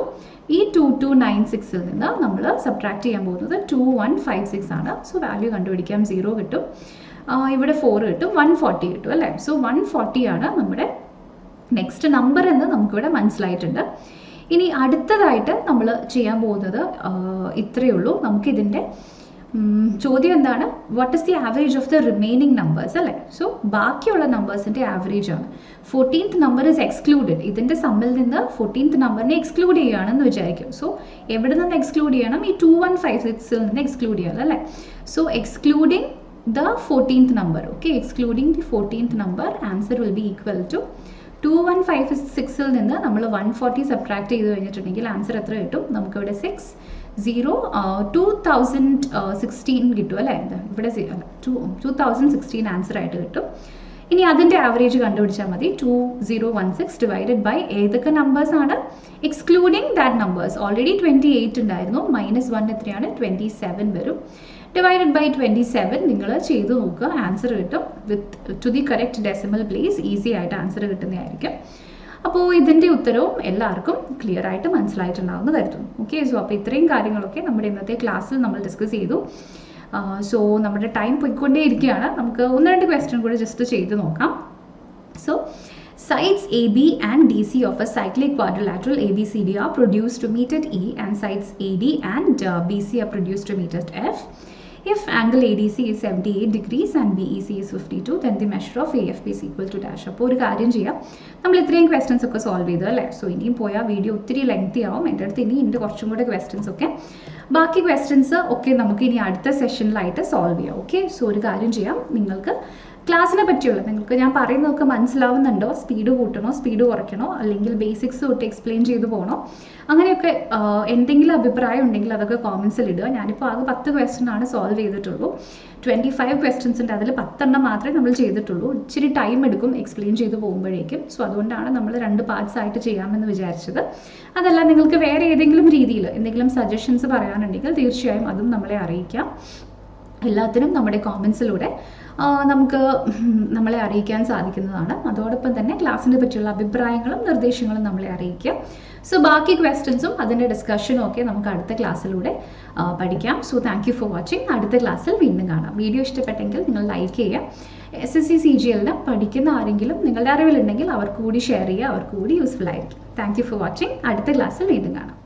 ഈ 2296ൽ നിന്ന് നമ്മൾ സബ്ട്രാക്ട് ചെയ്യാൻ പോകുന്നത് 2156 ആണ്. സോ വാല്യൂ കണ്ടുപിടിക്കാം, 0 കിട്ടും, ഇവിടെ 4 കിട്ടും, 140 കിട്ടും അല്ലേ? സോ 140 ആണ് നമ്മുടെ നെക്സ്റ്റ് നമ്പർ എന്ന് നമുക്കിവിടെ മനസ്സിലായിട്ടുണ്ട്. ഇനി അടുത്തതായിട്ട് നമ്മൾ ചെയ്യാൻ പോകുന്നത് ഇത്രയേ ഉള്ളൂ. നമുക്കിതിൻ്റെ ചോദ്യം എന്താണ്? What is the average of the remaining numbers അല്ലേ? സോ ബാക്കിയുള്ള നമ്പേഴ്സിൻ്റെ ആവറേജ് ആണ്. 14th number is excluded. ഇതിൻ്റെ സമ്മിൽ നിന്ന് 14th നമ്പറിനെ എക്സ്ക്ലൂഡ് ചെയ്യുകയാണെന്ന് വിചാരിക്കും. സോ എവിടെ നിന്ന് എക്സ്ക്ലൂഡ് ചെയ്യണം? ഈ 2156ൽ നിന്ന് എക്സ്ക്ലൂഡ് ചെയ്യണം അല്ലേ? So excluding the 14th number, okay, excluding the 14th number, answer will be equal to 2156ൽ നിന്ന് നമ്മൾ 140 സബ്ട്രാക്ട് ചെയ്ത് കഴിഞ്ഞിട്ടുണ്ടെങ്കിൽ ആൻസർ എത്ര കിട്ടും? നമുക്കിവിടെ 2016 കിട്ടും അല്ലേ? ഇവിടെ 2016 ആൻസർ ആയിട്ട് കിട്ടും. ഇനി അതിൻ്റെ ആവറേജ് കണ്ടുപിടിച്ചാൽ മതി. 2016 ഡിവൈഡഡ് ബൈ ഏതൊക്കെ നമ്പേഴ്സ് ആണ്? Excluding that numbers. ഓൾറെഡി 28 ഉണ്ടായിരുന്നു, -1 എത്രയാണ്? 27 വരും. ഡിവൈഡഡ് ബൈ 27 നിങ്ങൾ ചെയ്ത് നോക്കുക, ആൻസർ കിട്ടും. With to the correct decimal place easy ആയിട്ട് ആൻസർ കിട്ടുന്നതായിരിക്കും. അപ്പോൾ ഇതിൻ്റെ ഉത്തരവും എല്ലാവർക്കും ക്ലിയർ ആയിട്ട് മനസ്സിലായിട്ടുണ്ടാവുമെന്ന് കരുതുന്നു. ഓക്കെ, സോ അപ്പോൾ ഇത്രയും കാര്യങ്ങളൊക്കെ നമ്മുടെ ഇന്നത്തെ ക്ലാസ്സിൽ നമ്മൾ ഡിസ്കസ് ചെയ്തു. സോ നമ്മുടെ ടൈം പോയിക്കൊണ്ടേ ഇരിക്കുകയാണ്. നമുക്ക് 1-2 ക്വസ്റ്റ്യൻ കൂടി ജസ്റ്റ് ചെയ്ത് നോക്കാം. So sides AB and DC of a cyclic quadrilateral ABCD are produced to meet at E, and sides AD and BC are produced to meet at F. If angle ADC is 78 degrees and BEC is 52, then the measure of AFB is equal to dash. അപ്പോൾ ഒരു കാര്യം ചെയ്യാം, നമ്മൾ ഇത്രയും questions ഒക്കെ solve ചെയ്തു അല്ലേ? So ഇനിയും പോയാൽ വീഡിയോ ഒത്തിരി ലെങ്തി ആവും. എൻ്റെ അടുത്ത് ഇനി ഇതിൻ്റെ കുറച്ചും കൂടെ ക്വസ്റ്റ്യൻസ് ഒക്കെ, ബാക്കി ക്വസ്റ്റ്യൻസ് ഒക്കെ നമുക്ക് ഇനി അടുത്ത സെഷനിലായിട്ട് സോൾവ് ചെയ്യാം. ഓക്കെ, സോ ഒരു കാര്യം ചെയ്യാം, നിങ്ങൾക്ക് ക്ലാസ്സിനെ പറ്റിയുള്ള നിങ്ങൾക്ക് ഞാൻ പറയുന്നതൊക്കെ മനസ്സിലാവുന്നുണ്ടോ? സ്പീഡ് കൂട്ടണോ, സ്പീഡ് കുറയ്ക്കണോ, അല്ലെങ്കിൽ ബേസിക്സ് തൊട്ട് എക്സ്പ്ലെയിൻ ചെയ്ത് പോകണോ? അങ്ങനെയൊക്കെ എന്തെങ്കിലും അഭിപ്രായം ഉണ്ടെങ്കിൽ അതൊക്കെ കോമൻസിൽ ഇടുക. ഞാനിപ്പോൾ ആകെ 10 ക്വസ്റ്റ്യൻ ആണ് സോൾവ് ചെയ്തിട്ടുള്ളൂ. 25 ക്വസ്റ്റ്യൻസ് ഉണ്ട്, അതിൽ 10 മാത്രമേ നമ്മൾ ചെയ്തിട്ടുള്ളൂ. ഇച്ചിരി ടൈം എടുക്കും എക്സ്പ്ലെയിൻ ചെയ്ത് പോകുമ്പോഴേക്കും. സോ അതുകൊണ്ടാണ് നമ്മൾ 2 പാർട്സ് ആയിട്ട് ചെയ്യാമെന്ന് വിചാരിച്ചത്. അതല്ല, നിങ്ങൾക്ക് വേറെ ഏതെങ്കിലും രീതിയിൽ എന്തെങ്കിലും സജഷൻസ് പറയാനുണ്ടെങ്കിൽ തീർച്ചയായും അതും നമ്മളെ അറിയിക്കാം. എല്ലാത്തിനും നമ്മുടെ കോമൻസിലൂടെ നമുക്ക് നമ്മളെ അറിയിക്കാൻ സാധിക്കുന്നതാണ്. അതോടൊപ്പം തന്നെ ക്ലാസ്സിനെ പറ്റിയുള്ള അഭിപ്രായങ്ങളും നിർദ്ദേശങ്ങളും നമ്മളെ അറിയിക്കുക. സോ ബാക്കി ക്വസ്റ്റ്യൻസും അതിൻ്റെ ഡിസ്കഷനും ഒക്കെ നമുക്ക് അടുത്ത ക്ലാസ്സിലൂടെ പഠിക്കാം. So thank you for watching. അടുത്ത ക്ലാസ്സിൽ വീണ്ടും കാണാം. വീഡിയോ ഇഷ്ടപ്പെട്ടെങ്കിൽ നിങ്ങൾ ലൈക്ക് ചെയ്യുക. SSC CGLന് പഠിക്കുന്ന ആരെങ്കിലും നിങ്ങളുടെ അറിവിലുണ്ടെങ്കിൽ അവർക്ക് കൂടി ഷെയർ ചെയ്യുക, അവർക്ക് കൂടി യൂസ്ഫുൾ ആയിരിക്കും. Thank you for watching. അടുത്ത ക്ലാസ്സിൽ വീണ്ടും കാണാം.